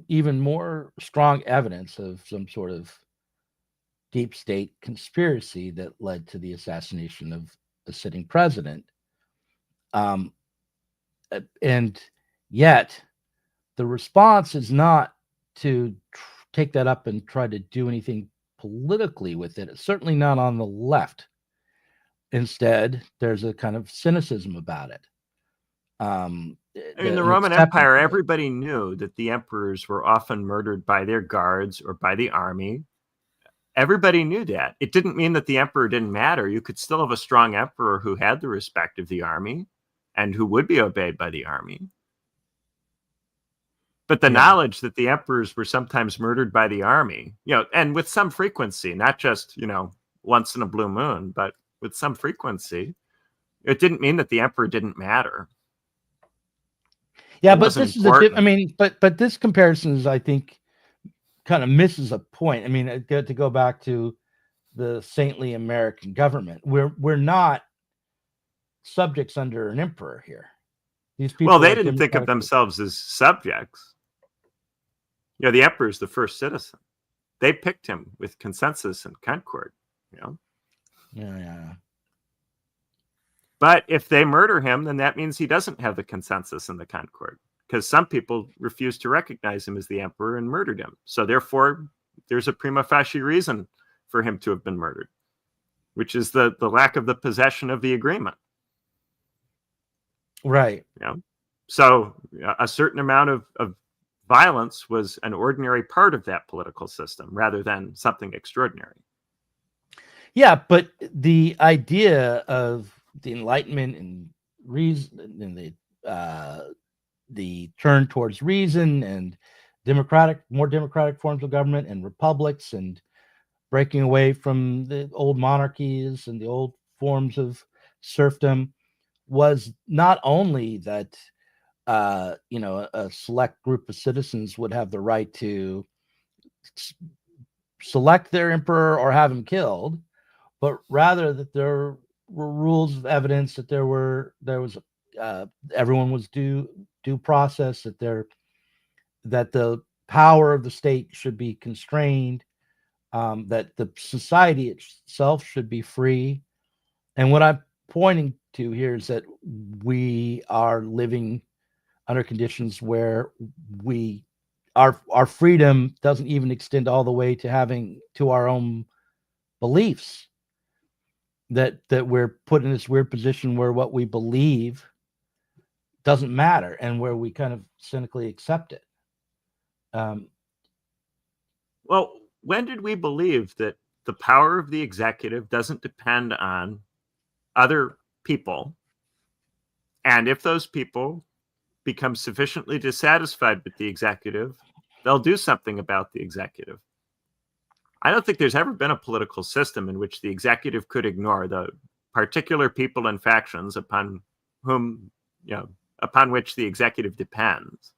C: even more strong evidence of some sort of deep state conspiracy that led to the assassination of the sitting president. And yet the response is not to take that up and try to do anything politically with it. It's certainly not on the left. Instead, there's a kind of cynicism about it.
D: In the Roman Empire, everybody knew that the emperors were often murdered by their guards or by the army. Everybody knew that. It didn't mean that the emperor didn't matter. You could still have a strong emperor who had the respect of the army and who would be obeyed by the army. But the knowledge that the emperors were sometimes murdered by the army, and with some frequency, not just, once in a blue moon, but with some frequency, it didn't mean that the emperor didn't matter.
C: Yeah, but this is but this comparison is, I think, kind of misses a point. I mean, to go back to the saintly American government, we're not subjects under an emperor here. These people,
D: well, they didn't think of themselves as subjects. The emperor is the first citizen. They picked him with consensus and concord.
C: Yeah.
D: But if they murder him, then that means he doesn't have the consensus and the concord, because some people refused to recognize him as the emperor and murdered him. So therefore, there's a prima facie reason for him to have been murdered, which is the lack of the possession of the agreement.
C: Right.
D: So a certain amount of violence was an ordinary part of that political system rather than something extraordinary.
C: Yeah, but the idea of the Enlightenment and reason and the turn towards reason and more democratic forms of government and republics and breaking away from the old monarchies and the old forms of serfdom was not only that a select group of citizens would have the right to select their emperor or have him killed, but rather that there were rules of evidence, that there was everyone was due process, that the power of the state should be constrained, that the society itself should be free. And what I'm pointing to here is that we are living under conditions where our freedom doesn't even extend all the way to our own beliefs. That we're put in this weird position where what we believe doesn't matter, and where we kind of cynically accept it.
D: Well, when did we believe that the power of the executive doesn't depend on other people, and if those people become sufficiently dissatisfied with the executive, they'll do something about the executive? I don't think there's ever been a political system in which the executive could ignore the particular people and factions upon which the executive depends.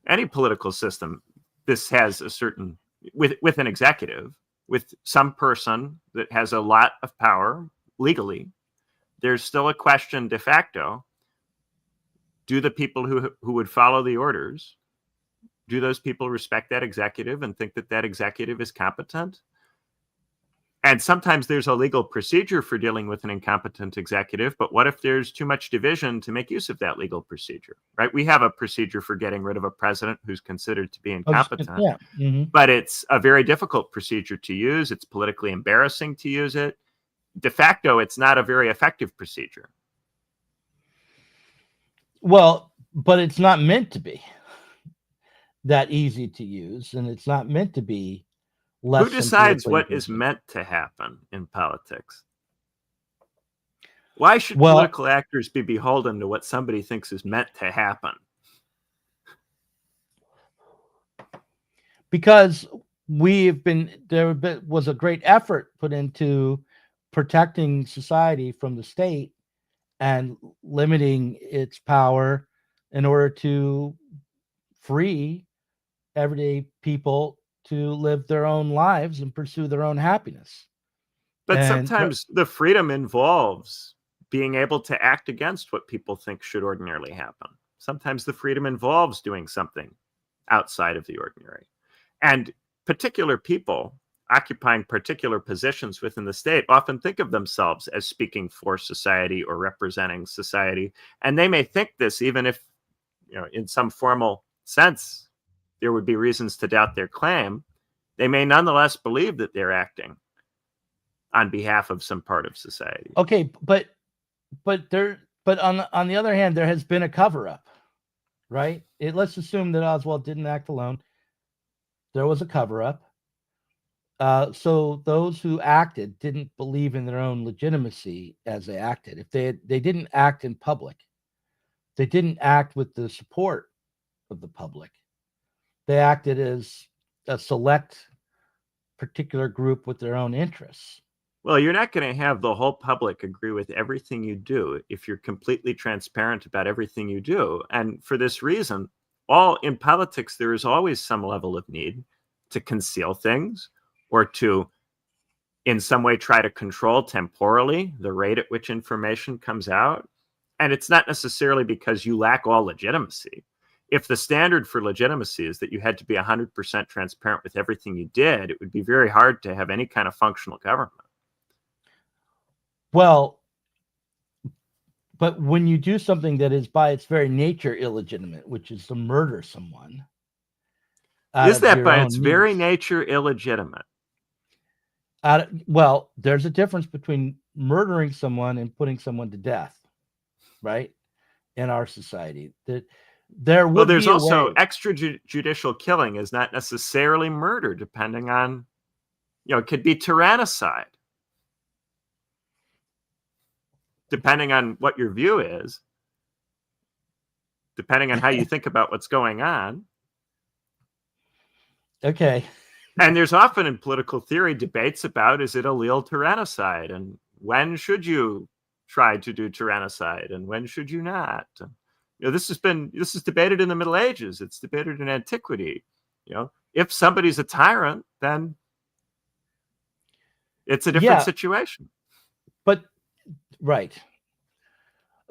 D: Any political system, this has a certain, with an executive, with some person that has a lot of power legally, there's still a question de facto. Do the people who would follow the orders, do those people respect that executive and think that that executive is competent? And sometimes there's a legal procedure for dealing with an incompetent executive, but what if there's too much division to make use of that legal procedure, right? We have a procedure for getting rid of a president who's considered to be incompetent, but it's a very difficult procedure to use. It's politically embarrassing to use it. De facto, it's not a very effective procedure.
C: Well, but it's not meant to be that easy to use, and it's not meant to be less.
D: Who decides what is meant to happen in politics? Why should political actors be beholden to what somebody thinks is meant to happen?
C: Because there was a great effort put into protecting society from the state and limiting its power in order to free everyday people to live their own lives and pursue their own happiness.
D: But sometimes the freedom involves being able to act against what people think should ordinarily happen. Sometimes the freedom involves doing something outside of the ordinary. And particular people occupying particular positions within the state often think of themselves as speaking for society or representing society. And they may think this even if, in some formal sense, there would be reasons to doubt their claim. They may nonetheless believe that they're acting on behalf of some part of society.
C: Okay, but on the other hand, there has been a cover-up, right? Let's assume that Oswald didn't act alone. There was a cover-up. So those who acted didn't believe in their own legitimacy as they acted. If they didn't act in public, they didn't act with the support of the public. They acted as a select particular group with their own interests.
D: Well, you're not going to have the whole public agree with everything you do if you're completely transparent about everything you do. And for this reason, in politics, there is always some level of need to conceal things or to, in some way, try to control temporally the rate at which information comes out. And it's not necessarily because you lack all legitimacy. If the standard for legitimacy is that you had to be 100% transparent with everything you did, it would be very hard to have any kind of functional government.
C: Well, but when you do something that is by its very nature illegitimate, which is to murder someone,
D: is that by its very nature illegitimate?
C: Well, there's a difference between murdering someone and putting someone to death, right? In our society,
D: there's also extrajudicial killing is not necessarily murder, depending on, it could be tyrannicide. Depending on what your view is, depending on how you think about what's going on.
C: Okay.
D: And there's often in political theory debates about, is it allele tyrannicide? And when should you try to do tyrannicide? And when should you not? This is debated in the Middle Ages. It's debated in antiquity. If somebody's a tyrant, then it's a different situation.
C: But right.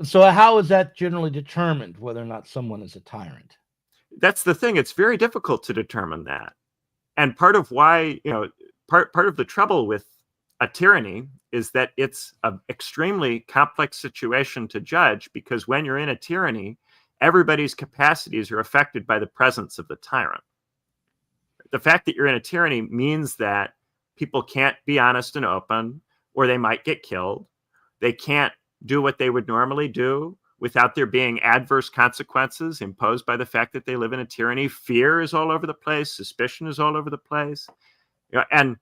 C: So how is that generally determined, whether or not someone is a tyrant?
D: That's the thing. It's very difficult to determine that. And part of why, part of the trouble with a tyranny is that it's an extremely complex situation to judge, because when you're in a tyranny, everybody's capacities are affected by the presence of the tyrant. The fact that you're in a tyranny means that people can't be honest and open, or they might get killed. They can't do what they would normally do without there being adverse consequences imposed by the fact that they live in a tyranny. Fear is all over the place. Suspicion is all over the place. And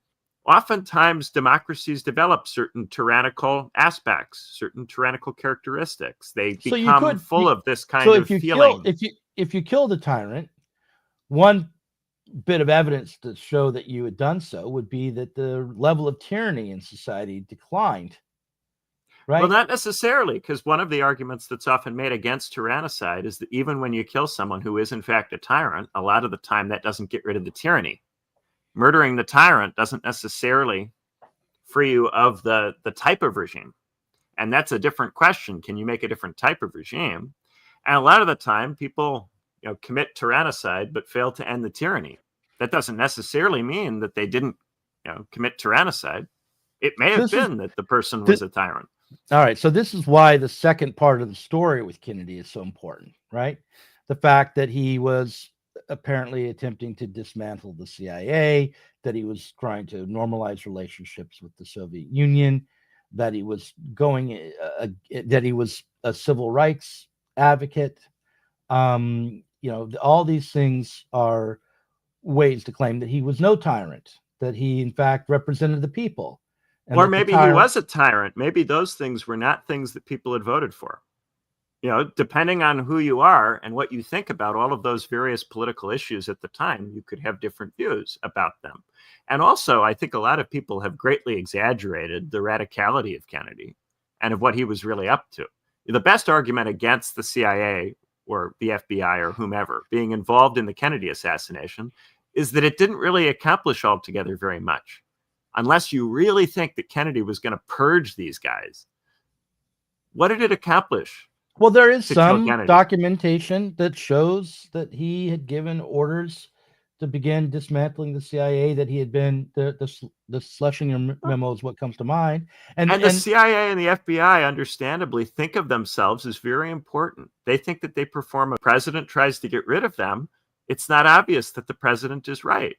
D: oftentimes democracies develop certain tyrannical aspects, certain tyrannical characteristics. They become full of this kind of feeling.
C: If you kill the tyrant, one bit of evidence to show that you had done so would be that the level of tyranny in society declined. Right?
D: Well, not necessarily, because one of the arguments that's often made against tyrannicide is that even when you kill someone who is in fact a tyrant, a lot of the time that doesn't get rid of the tyranny. Murdering the tyrant doesn't necessarily free you of the type of regime. And that's a different question. Can you make a different type of regime? And a lot of the time people commit tyrannicide but fail to end the tyranny. That doesn't necessarily mean that they didn't commit tyrannicide. It may have been that the person was a tyrant.
C: All right. So this is why the second part of the story with Kennedy is so important, right? The fact that he was apparently attempting to dismantle the CIA, that he was trying to normalize relationships with the Soviet Union, that he was that he was a civil rights advocate. All these things are ways to claim that he was no tyrant, that he in fact represented the people.
D: Or maybe he was a tyrant. Maybe those things were not things that people had voted for. Depending on who you are and what you think about all of those various political issues at the time, you could have different views about them. And also, I think a lot of people have greatly exaggerated the radicality of Kennedy and of what he was really up to. The best argument against the CIA or the FBI or whomever being involved in the Kennedy assassination is that it didn't really accomplish altogether very much. Unless you really think that Kennedy was going to purge these guys, what did it accomplish?
C: Well, there is some documentation that shows that he had given orders to begin dismantling the CIA, that he had been the Schlesinger memo is what comes to mind. And
D: the CIA and the FBI understandably think of themselves as very important. They think that they perform. A president tries to get rid of them. It's not obvious that the president is right.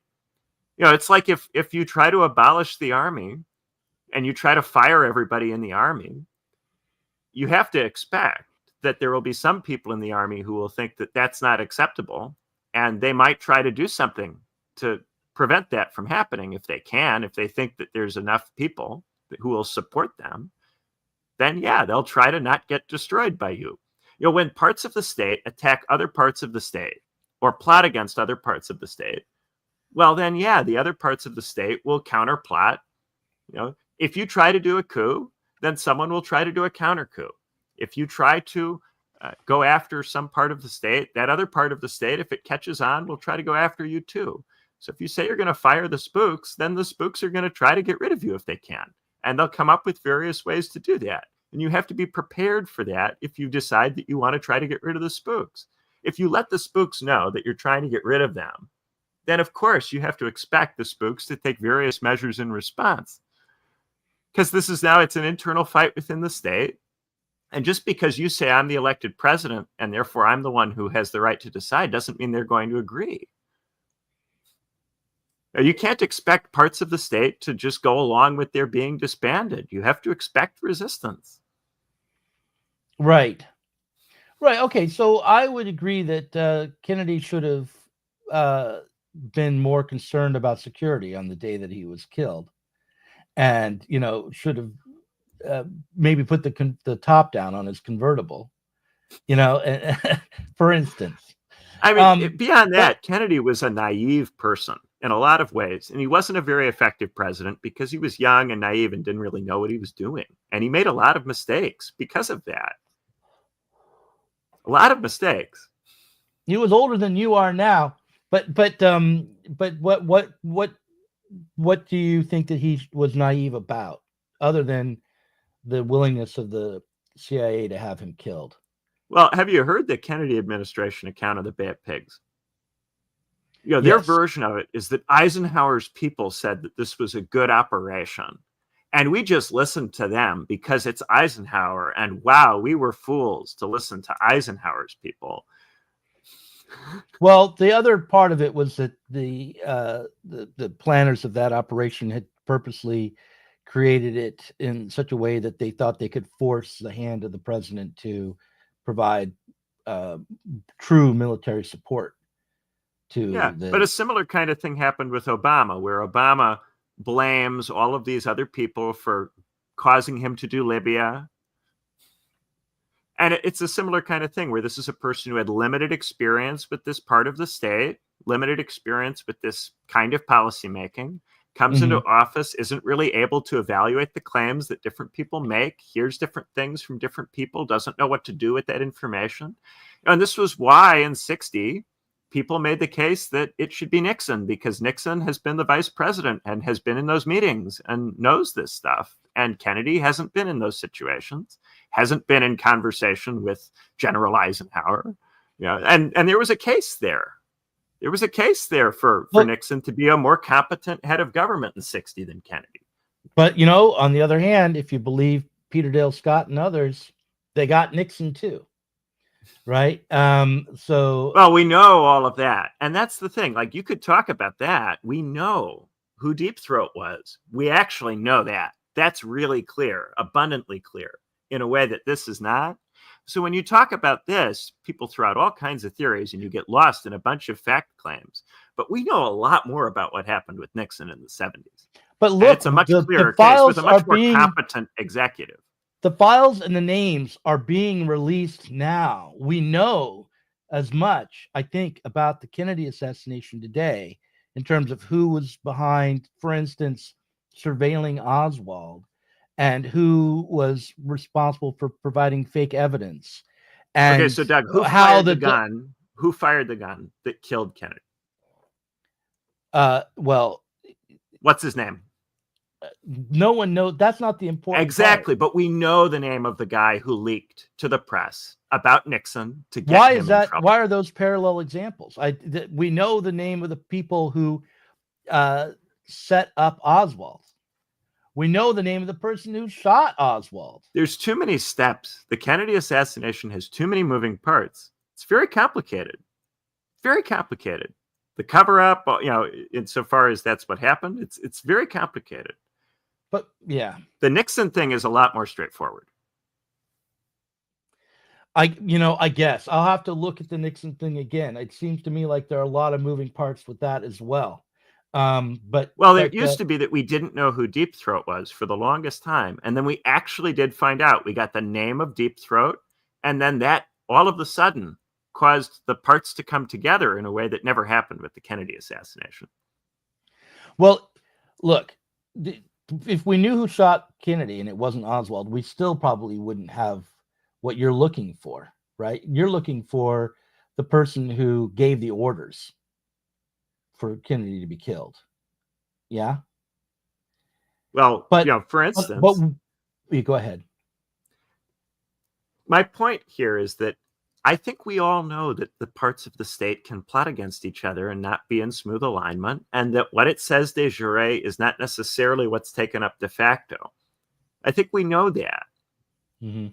D: It's like if you try to abolish the army and you try to fire everybody in the army, you have to expect that there will be some people in the army who will think that that's not acceptable, and they might try to do something to prevent that from happening if they can, if they think that there's enough people who will support them, then yeah, they'll try to not get destroyed by you. You know, when parts of the state attack other parts of the state or plot against other parts of the state, well, then yeah, the other parts of the state will counterplot. You know, if you try to do a coup, then someone will try to do a counter coup. If you try to go after some part of the state, that other part of the state, if it catches on, will try to go after you too. So if you say you're going to fire the spooks, then the spooks are going to try to get rid of you if they can. And they'll come up with various ways to do that. And you have to be prepared for that if you decide that you want to try to get rid of the spooks. If you let the spooks know that you're trying to get rid of them, then of course you have to expect the spooks to take various measures in response. Because this is now, it's an internal fight within the state. And just because you say I'm the elected president and therefore I'm the one who has the right to decide doesn't mean they're going to agree. Now, you can't expect parts of the state to just go along with their being disbanded. You have to expect resistance.
C: Right. Right. Okay. So I would agree that Kennedy should have been more concerned about security on the day that he was killed, and should have maybe put the top down on his convertible. For instance.
D: I mean, beyond that, Kennedy was a naive person in a lot of ways, and he wasn't a very effective president because he was young and naive and didn't really know what he was doing, and he made a lot of mistakes because of that. A lot of mistakes.
C: He was older than you are now, but what do you think that he was naive about, other than the willingness of the CIA to have him killed?
D: Well, have you heard the Kennedy administration account of the Bay of Pigs? Their version of it is that Eisenhower's people said that this was a good operation. And we just listened to them because it's Eisenhower. And wow, we were fools to listen to Eisenhower's people.
C: Well, the other part of it was that the planners of that operation had purposely created it in such a way that they thought they could force the hand of the president to provide true military support to
D: but a similar kind of thing happened with Obama, where Obama blames all of these other people for causing him to do Libya. And it's a similar kind of thing where this is a person who had limited experience with this part of the state, limited experience with this kind of policymaking, comes into office, isn't really able to evaluate the claims that different people make, hears different things from different people, doesn't know what to do with that information. And this was why in 60, people made the case that it should be Nixon, because Nixon has been the vice president and has been in those meetings and knows this stuff. And Kennedy hasn't been in those situations, hasn't been in conversation with General Eisenhower. And there was a case there. There was a case there for Nixon to be a more competent head of government in 60 than Kennedy.
C: But, on the other hand, if you believe Peter Dale Scott and others, they got Nixon too. Right. Well,
D: we know all of that. And that's the thing. Like, you could talk about that. We know who Deep Throat was. We actually know that. That's really clear, abundantly clear, in a way that this is not. So when you talk about this, people throw out all kinds of theories and you get lost in a bunch of fact claims. But we know a lot more about what happened with Nixon in the 70s.
C: But look,
D: and it's a much clearer case with a much more competent executive.
C: The files and the names are being released now. We know as much, I think, about the Kennedy assassination today in terms of who was behind, for instance, surveilling Oswald, and who was responsible for providing fake evidence. And
D: okay, so Doug, who fired the gun? Who fired the gun that killed Kennedy?
C: Well,
D: what's his name?
C: No one knows. That's not the important
D: exactly,
C: part.
D: But we know the name of the guy who leaked to the press about Nixon to get him in trouble.
C: Why are those parallel examples? We know the name of the people who set up Oswald. We know the name of the person who shot Oswald.
D: There's too many steps. The Kennedy assassination has too many moving parts. It's very complicated. Very complicated. The cover-up, insofar as that's what happened, it's very complicated.
C: But yeah,
D: the Nixon thing is a lot more straightforward.
C: I guess I'll have to look at the Nixon thing again. It seems to me like there are a lot of moving parts with that as well. But
D: well, it used to be that we didn't know who Deep Throat was for the longest time, and then we actually did find out. We got the name of Deep Throat, and then that all of a sudden caused the parts to come together in a way that never happened with the Kennedy assassination.
C: Well, look, if we knew who shot Kennedy and it wasn't Oswald, we still probably wouldn't have what you're looking for, right? You're looking for the person who gave the orders for Kennedy to be killed. Yeah.
D: Well,
C: But
D: for instance,
C: you go ahead.
D: My point here is that I think we all know that the parts of the state can plot against each other and not be in smooth alignment, and that what it says de jure is not necessarily what's taken up de facto. I think we know that.
C: Mm-hmm.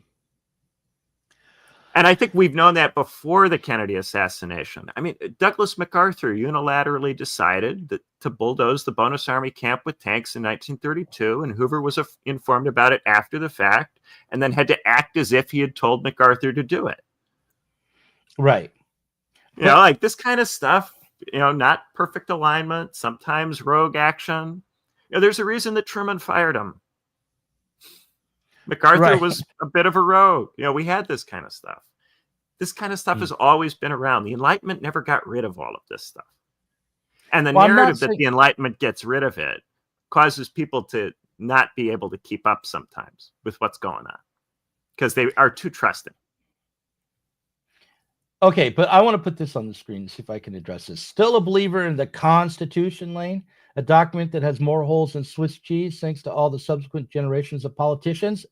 D: And I think we've known that before the Kennedy assassination. I mean, Douglas MacArthur unilaterally decided that to bulldoze the Bonus Army camp with tanks in 1932, and Hoover was informed about it after the fact, and then had to act as if he had told MacArthur to do it.
C: Right.
D: Like this kind of stuff, not perfect alignment, sometimes rogue action. There's a reason that Truman fired him. MacArthur was a bit of a rogue. We had this kind of stuff. This kind of stuff has always been around. The Enlightenment never got rid of all of this stuff. And the narrative that the Enlightenment gets rid of it causes people to not be able to keep up sometimes with what's going on because they are too trusting.
C: Okay, but I want to put this on the screen to see if I can address this. Still a believer in the Constitution, Lain, a document that has more holes than Swiss cheese thanks to all the subsequent generations of politicians.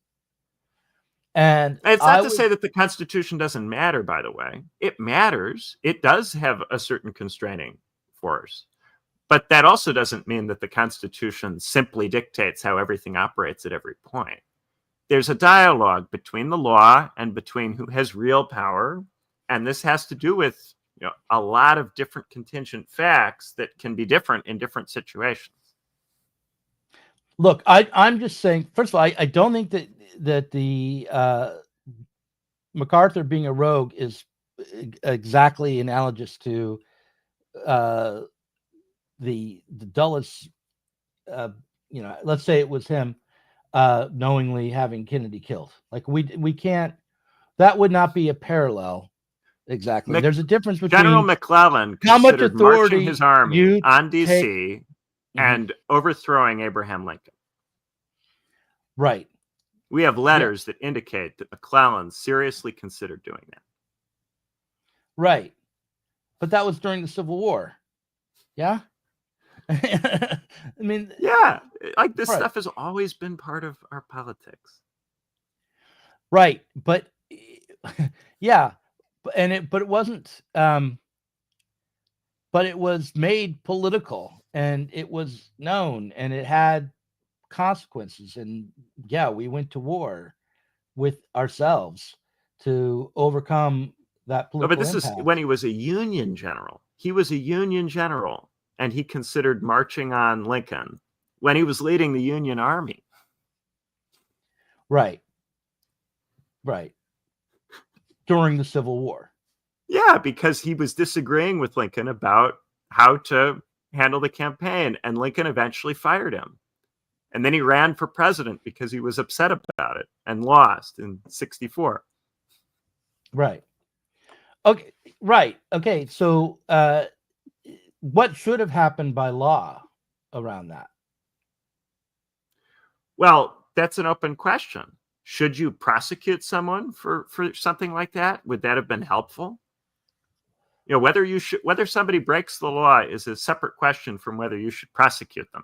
C: And
D: it's not to say that the Constitution doesn't matter, by the way. It matters. It does have a certain constraining force. But that also doesn't mean that the Constitution simply dictates how everything operates at every point. There's a dialogue between the law and between who has real power. And this has to do with a lot of different contingent facts that can be different in different situations.
C: Look, I'm just saying, first of all, I don't think that the MacArthur being a rogue is exactly analogous to the Dulles, let's say it was him knowingly having Kennedy killed. Like we can't, that would not be a parallel. Exactly. There's a difference between
D: General McClellan
C: how much
D: considered
C: authority
D: marching his army on DC
C: take,
D: and overthrowing Abraham Lincoln.
C: Right.
D: We have letters that indicate that McClellan seriously considered doing that.
C: Right. But that was during the Civil War. Yeah. I mean,
D: yeah, like this stuff has always been part of our politics.
C: Right. But yeah. But it wasn't, but it was made political and it was known and it had consequences. And yeah, we went to war with ourselves to overcome that political
D: But this
C: impact.
D: is when he was a Union general. He was a Union general and he considered marching on Lincoln when he was leading the Union Army.
C: Right. Right. During the Civil War.
D: Yeah, because he was disagreeing with Lincoln about how to handle the campaign, and Lincoln eventually fired him. And then he ran for president because he was upset about it and lost in 1964.
C: Right. Okay. Right. Okay. So what should have happened by law around that?
D: Well, that's an open question. Should you prosecute someone for something like that? Would that have been helpful? Whether somebody breaks the law is a separate question from whether you should prosecute them.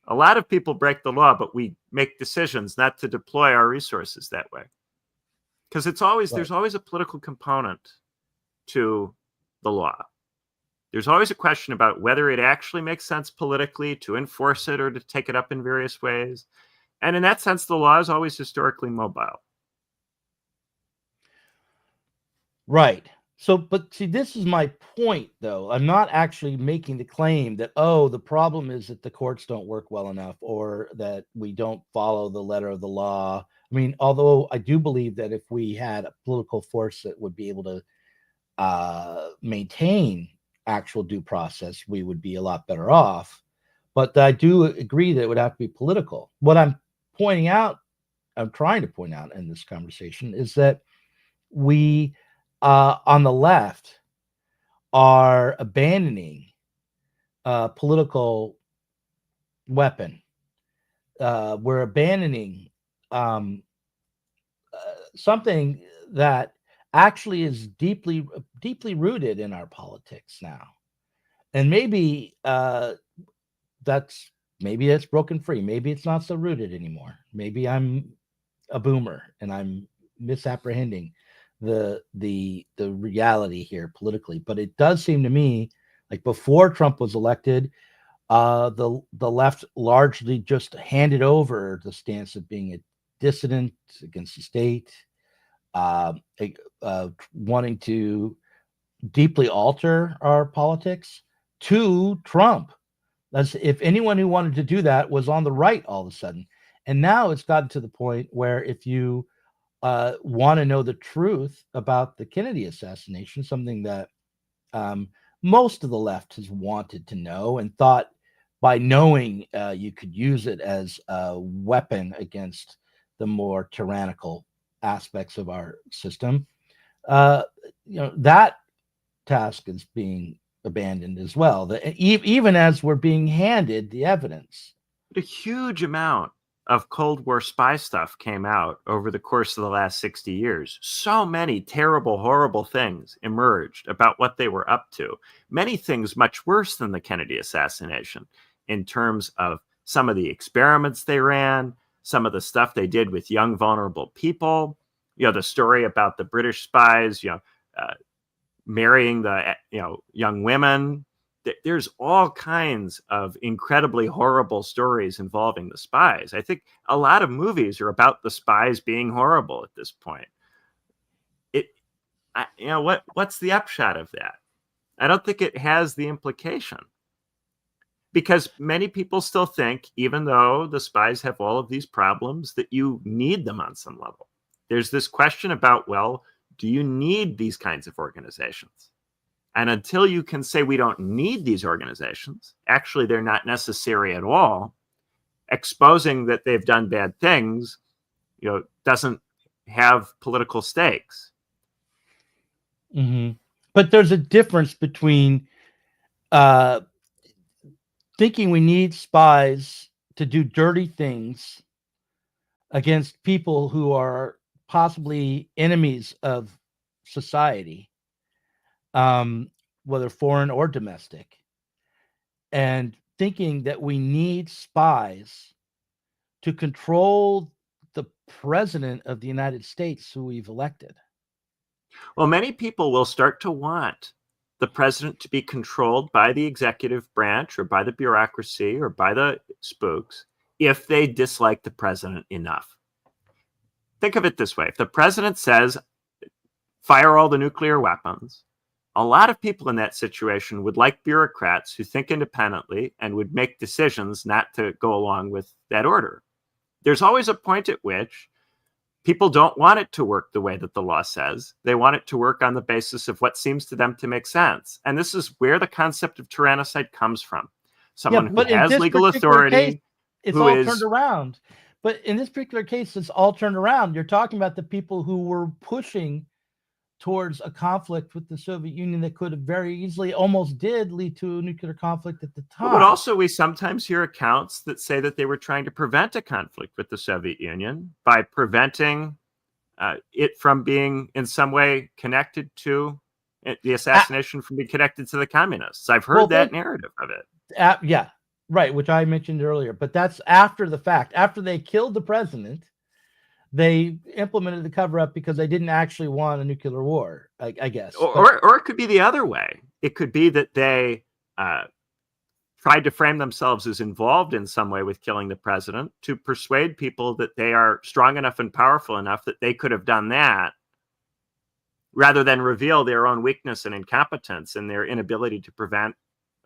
D: A lot of people break the law, but we make decisions not to deploy our resources that way. Because there's always a political component to the law. There's always a question about whether it actually makes sense politically to enforce it or to take it up in various ways. And in that sense, the law is always historically mobile.
C: Right. So, but see, this is my point, though. I'm not actually making the claim that, the problem is that the courts don't work well enough or that we don't follow the letter of the law. I mean, although I do believe that if we had a political force that would be able to maintain actual due process, we would be a lot better off. But I do agree that it would have to be political. What I'm trying to point out in this conversation is that we, on the left, are abandoning a political weapon. We're abandoning something that actually is deeply rooted in our politics now, and maybe that's broken free. Maybe it's not so rooted anymore. Maybe I'm a boomer and I'm misapprehending the reality here politically. But it does seem to me like before Trump was elected, the left largely just handed over the stance of being a dissident against the state, wanting to deeply alter our politics to Trump. As if anyone who wanted to do that was on the right all of a sudden. And now it's gotten to the point where if you want to know the truth about the Kennedy assassination, something that most of the left has wanted to know and thought by knowing you could use it as a weapon against the more tyrannical aspects of our system, that task is being abandoned as well, even as we're being handed the evidence.
D: A huge amount of Cold War spy stuff came out over the course of the last 60 years. So many terrible, horrible things emerged about what they were up to. Many things much worse than the Kennedy assassination in terms of some of the experiments they ran, some of the stuff they did with young, vulnerable people. The story about the British spies, marrying the young women. There's all kinds of incredibly horrible stories involving the spies. I think a lot of movies are about the spies being horrible at this point. What's the upshot of that? I don't think it has the implication, because many people still think, even though the spies have all of these problems, that you need them on some level. There's this question about, well, do you need these kinds of organizations? And until you can say we don't need these organizations, actually they're not necessary at all, exposing that they've done bad things, doesn't have political stakes.
C: Mm-hmm. But there's a difference between thinking we need spies to do dirty things against people who are possibly enemies of society, whether foreign or domestic, and thinking that we need spies to control the president of the United States who we've elected.
D: Well, many people will start to want the president to be controlled by the executive branch or by the bureaucracy or by the spooks if they dislike the president enough. Think of it this way. If the president says, fire all the nuclear weapons, a lot of people in that situation would like bureaucrats who think independently and would make decisions not to go along with that order. There's always a point at which people don't want it to work the way that the law says. They want it to work on the basis of what seems to them to make sense. And this is where the concept of tyrannicide comes from. Someone who has legal authority.
C: It's all turned around. But in this particular case, it's all turned around. You're talking about the people who were pushing towards a conflict with the Soviet Union that could have very easily almost did lead to a nuclear conflict at the time.
D: But also we sometimes hear accounts that say that they were trying to prevent a conflict with the Soviet Union by preventing it from being in some way connected to the assassination from being connected to the communists. I've heard that narrative of it.
C: Yeah, right, which I mentioned earlier. But that's after the fact. After they killed the president, they implemented the cover-up because they didn't actually want a nuclear war, I guess.
D: Or it could be the other way. It could be that they tried to frame themselves as involved in some way with killing the president to persuade people that they are strong enough and powerful enough that they could have done that, rather than reveal their own weakness and incompetence and their inability to prevent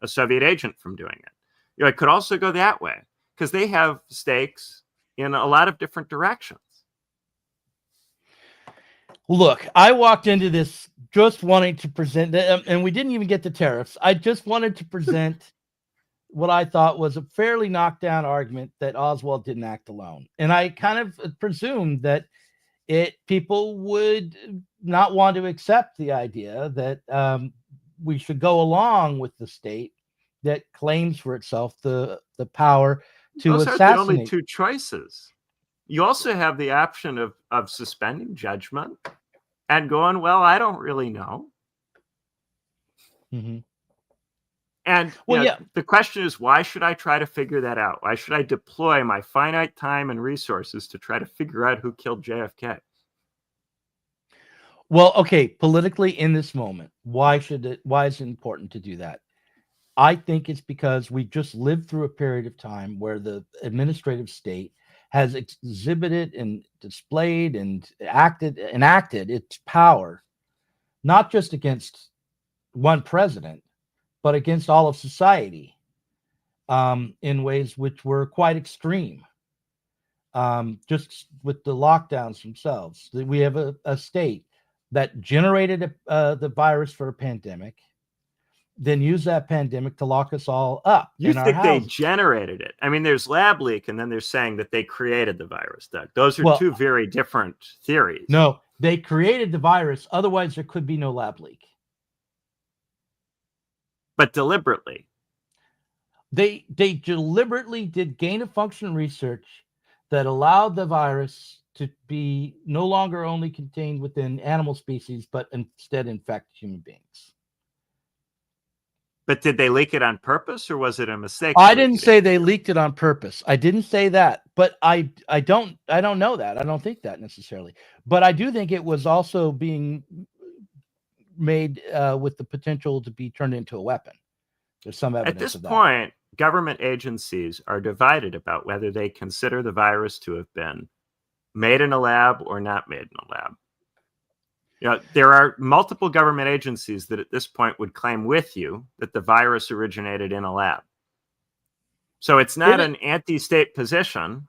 D: a Soviet agent from doing it. It could also go that way because they have stakes in a lot of different directions.
C: Look, I walked into this just wanting to present, and we didn't even get to tariffs. I just wanted to present what I thought was a fairly knockdown argument that Oswald didn't act alone. And I kind of presumed that people would not want to accept the idea that we should go along with the state that claims for itself the power to
D: Those aren't the only
C: assassinate.
D: two choices. You also have the option of suspending judgment and going, well, I don't really know.
C: Mhm.
D: And
C: Well, yeah.
D: the question is, why should I try to figure that out? Why should I deploy my finite time and resources to try to figure out who killed JFK?
C: Well, okay, politically in this moment, why is it important to do that? I think it's because we just lived through a period of time where the administrative state has exhibited and displayed and enacted its power, not just against one president, but against all of society, in ways which were quite extreme. Just with the lockdowns themselves, we have a state that generated the virus for a pandemic, then use that pandemic to lock us all up
D: You
C: in our
D: think they
C: houses.
D: generated it? I mean, there's lab leak, and then they're saying that they created the virus, Doug. Those are
C: Well,
D: two very different theories.
C: No, they created the virus. Otherwise, there could be no lab leak.
D: But deliberately.
C: They deliberately did gain of function research that allowed the virus to be no longer only contained within animal species, but instead infect human beings.
D: But did they leak it on purpose, or was it a mistake?
C: I didn't say they leaked it on purpose. I didn't say that, but I don't know that. I don't think that necessarily. But I do think it was also being made with the potential to be turned into a weapon. There's some evidence
D: At this
C: of that.
D: point, government agencies are divided about whether they consider the virus to have been made in a lab or not made in a lab. There are multiple government agencies that at this point would claim with you that the virus originated in a lab. So it's not an anti-state position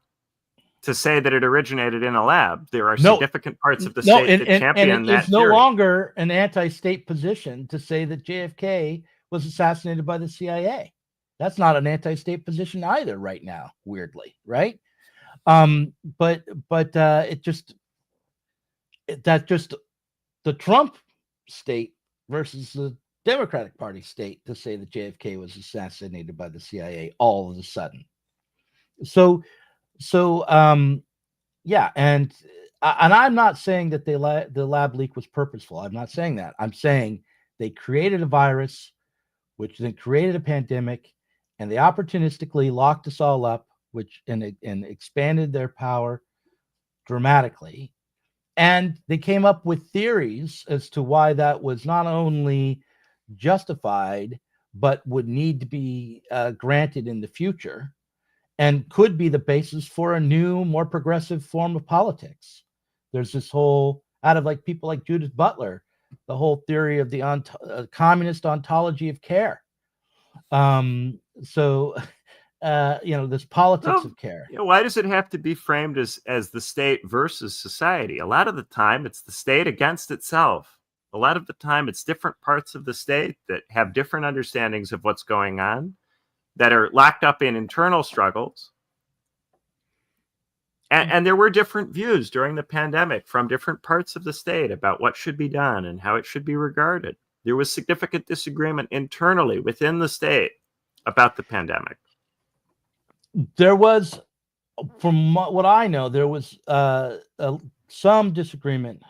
D: to say that it originated in a lab. There are significant parts of the state that champion that
C: it's no longer an anti-state position to say that JFK was assassinated by the CIA. That's not an anti-state position either right now, weirdly, right? But the Trump state versus the Democratic Party state to say that JFK was assassinated by the CIA all of a sudden. So yeah, and I'm not saying that the lab leak was purposeful. I'm not saying that. I'm saying they created a virus, which then created a pandemic, and they opportunistically locked us all up, and expanded their power dramatically. And they came up with theories as to why that was not only justified, but would need to be granted in the future, and could be the basis for a new, more progressive form of politics. There's this whole, out of like people like Judith Butler, the whole theory of the communist ontology of care. This politics of care.
D: Why does it have to be framed as the state versus society? A lot of the time, it's the state against itself. A lot of the time, it's different parts of the state that have different understandings of what's going on, that are locked up in internal struggles. And there were different views during the pandemic from different parts of the state about what should be done and how it should be regarded. There was significant disagreement internally within the state about the pandemic.
C: There was, from what I know, there was some disagreement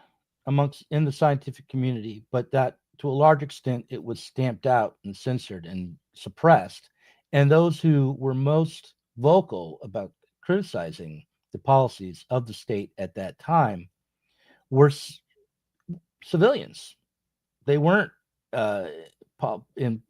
C: in the scientific community, but that to a large extent it was stamped out and censored and suppressed. And those who were most vocal about criticizing the policies of the state at that time were civilians. They weren't politicians.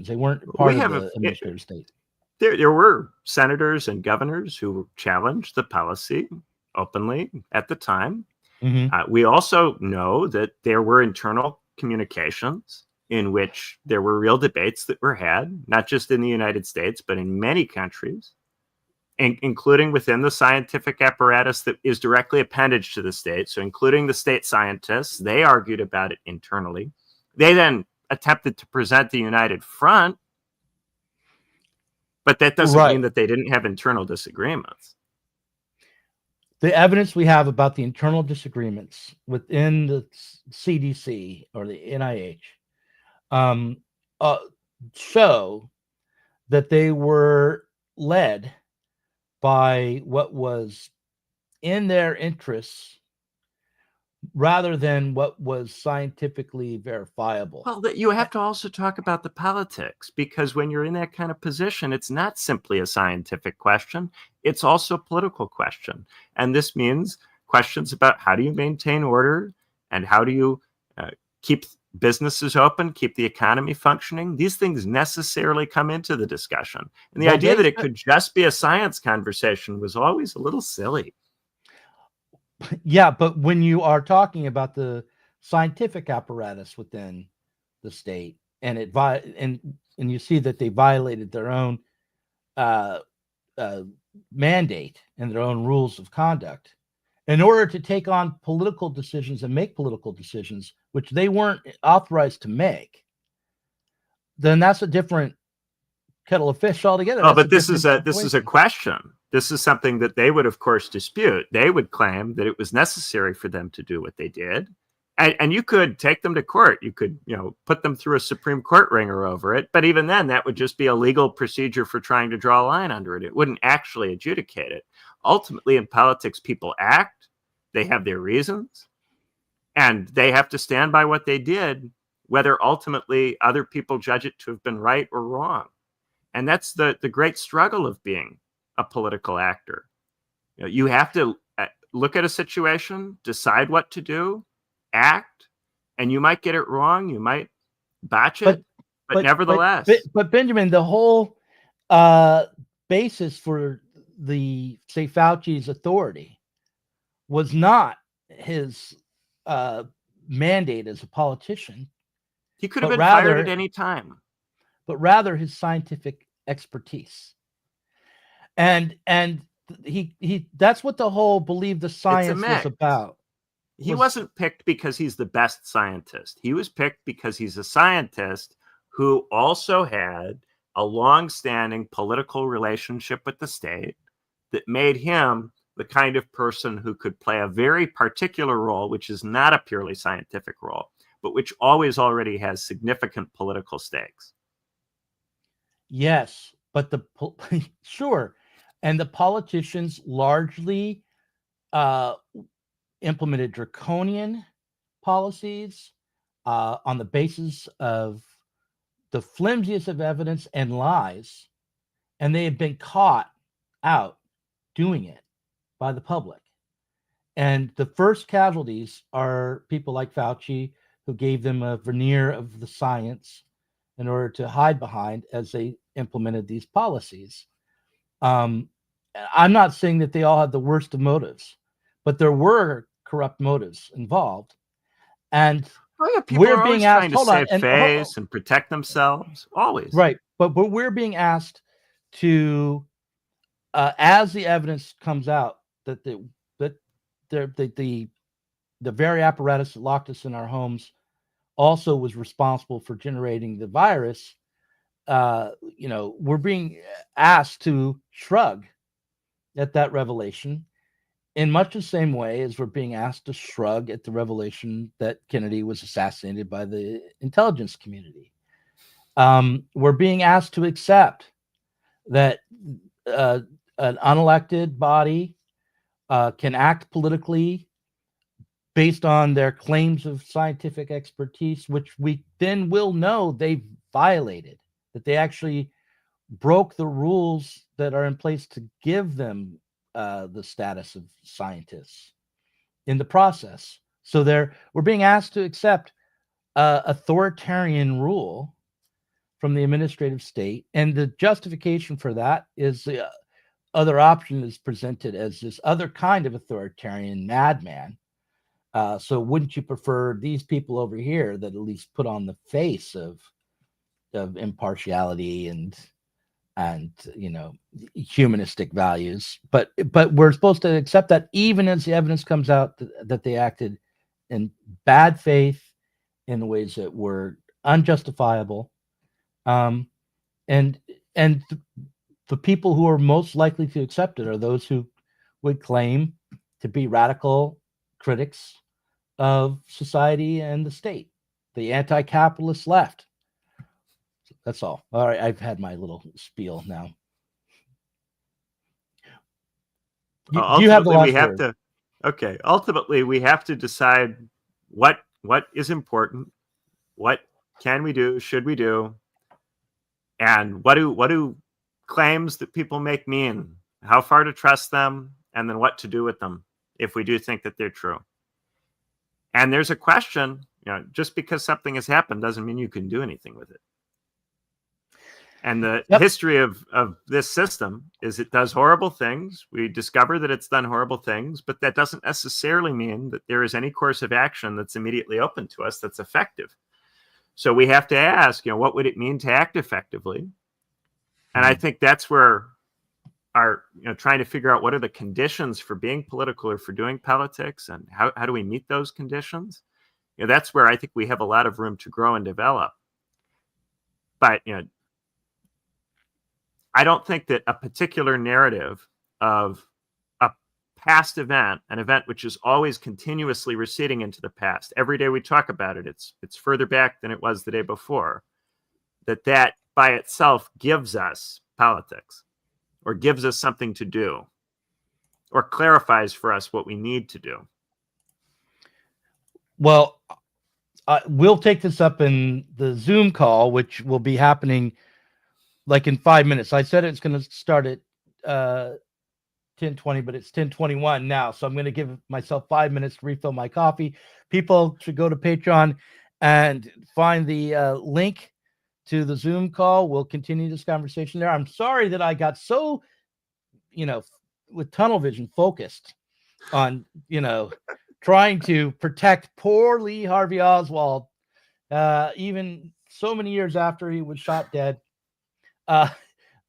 C: They weren't part of the administrative state.
D: There were senators and governors who challenged the policy openly at the time.
C: Mm-hmm.
D: We also know that there were internal communications in which there were real debates that were had, not just in the United States, but in many countries, including within the scientific apparatus that is directly appendage to the state. So including the state scientists, they argued about it internally. They then attempted to present the united front, but that doesn't mean that they didn't have internal disagreements.
C: The evidence we have about the internal disagreements within the CDC or the NIH show that they were led by what was in their interests rather than what was scientifically verifiable.
D: Well, you have to also talk about the politics, because when you're in that kind of position, it's not simply a scientific question. It's also a political question. And this means questions about how do you maintain order and how do you keep businesses open, keep the economy functioning. These things necessarily come into the discussion. And the idea that it could just be a science conversation was always a little silly.
C: Yeah, but when you are talking about the scientific apparatus within the state, and and you see that they violated their own mandate and their own rules of conduct in order to take on political decisions and make political decisions, which they weren't authorized to make, then that's a different kettle of fish altogether.
D: Oh, but this is a question. This is something that they would, of course, dispute. They would claim that it was necessary for them to do what they did. And you could take them to court. You could, put them through a Supreme Court ringer over it. But even then, that would just be a legal procedure for trying to draw a line under it. It wouldn't actually adjudicate it. Ultimately, in politics, people act. They have their reasons. And they have to stand by what they did, whether ultimately other people judge it to have been right or wrong. And that's the great struggle of being a political actor. You have to look at a situation, decide what to do, act, and you might get it wrong, you might botch it, but nevertheless.
C: But Benjamin, the whole basis for say Fauci's authority was not his mandate as a politician.
D: He could have been fired at any time.
C: But rather his scientific expertise. And he that's what the whole believe the science was about.
D: He wasn't picked because he's the best scientist. He was picked because he's a scientist who also had a long-standing political relationship with the state that made him the kind of person who could play a very particular role, which is not a purely scientific role, but which always already has significant political stakes.
C: Yes, but sure. And the politicians largely implemented draconian policies on the basis of the flimsiest of evidence and lies, and they had been caught out doing it by the public. And the first casualties are people like Fauci, who gave them a veneer of the science in order to hide behind as they implemented these policies. I'm not saying that they all had the worst of motives, but there were corrupt motives involved. And
D: people are being asked to save face and protect themselves, always.
C: Right, but we're being asked to, as the evidence comes out, that the very apparatus that locked us in our homes also was responsible for generating the virus. We're being asked to shrug at that revelation in much the same way as we're being asked to shrug at the revelation that Kennedy was assassinated by the intelligence community. We're being asked to accept that an unelected body can act politically based on their claims of scientific expertise, which we then will know they violated, that they actually broke the rules that are in place to give them the status of scientists in the process. So we're being asked to accept authoritarian rule from the administrative state, and the justification for that is the other option is presented as this other kind of authoritarian madman. So wouldn't you prefer these people over here that at least put on the face of impartiality and and humanistic values. But we're supposed to accept that even as the evidence comes out that they acted in bad faith in ways that were unjustifiable, and the people who are most likely to accept it are those who would claim to be radical critics of society and the state, the anti-capitalist left. That's all. All right, I've had my little spiel now. You have the last word.
D: Ultimately, we have to decide what is important, what can we do, should we do, and what do claims that people make mean, how far to trust them, and then what to do with them if we do think that they're true. And there's a question, just because something has happened doesn't mean you can do anything with it. And the history of this system is it does horrible things. We discover that it's done horrible things, but that doesn't necessarily mean that there is any course of action that's immediately open to us that's effective. So we have to ask, what would it mean to act effectively? And I think that's where our, trying to figure out what are the conditions for being political or for doing politics, and how do we meet those conditions? That's where I think we have a lot of room to grow and develop. But, I don't think that a particular narrative of a past event, an event which is always continuously receding into the past, every day we talk about it, it's further back than it was the day before, that by itself gives us politics or gives us something to do or clarifies for us what we need to do.
C: Well, we'll take this up in the Zoom call, which will be happening like in 5 minutes. I said it's going to start at 10:20, but it's 10:21 now. So I'm going to give myself 5 minutes to refill my coffee. People should go to Patreon and find the link to the Zoom call. We'll continue this conversation there. I'm sorry that I got so, with tunnel vision focused on, trying to protect poor Lee Harvey Oswald, even so many years after he was shot dead, that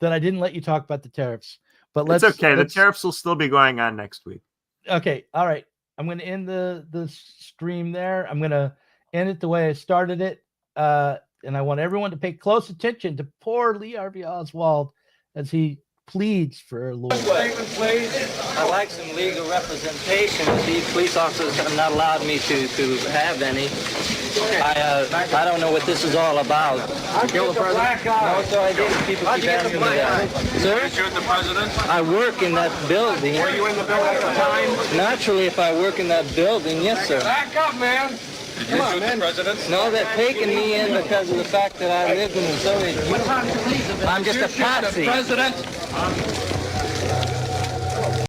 C: I didn't let you talk about the tariffs. But
D: it's okay. The tariffs will still be going on next week.
C: Okay. All right. I'm going to end the stream there. I'm going to end it the way I started it. And I want everyone to pay close attention to poor Lee Harvey Oswald as he pleads for a lawyer.
A: I'd like some legal representation. These police officers have not allowed me to have any. I don't know what this is all about.
B: Kill the president.
A: No, sir, I didn't. People keep asking me that. Sir?
B: Shoot the president.
A: I work in that building.
B: Were you in the building at the time?
A: Naturally, if I work in that building, yes, sir.
B: Back up, man. Did you shoot the president?
A: No, they're taking me in because of the fact that I lived in the Soviet Union. I'm just a patsy.
B: President.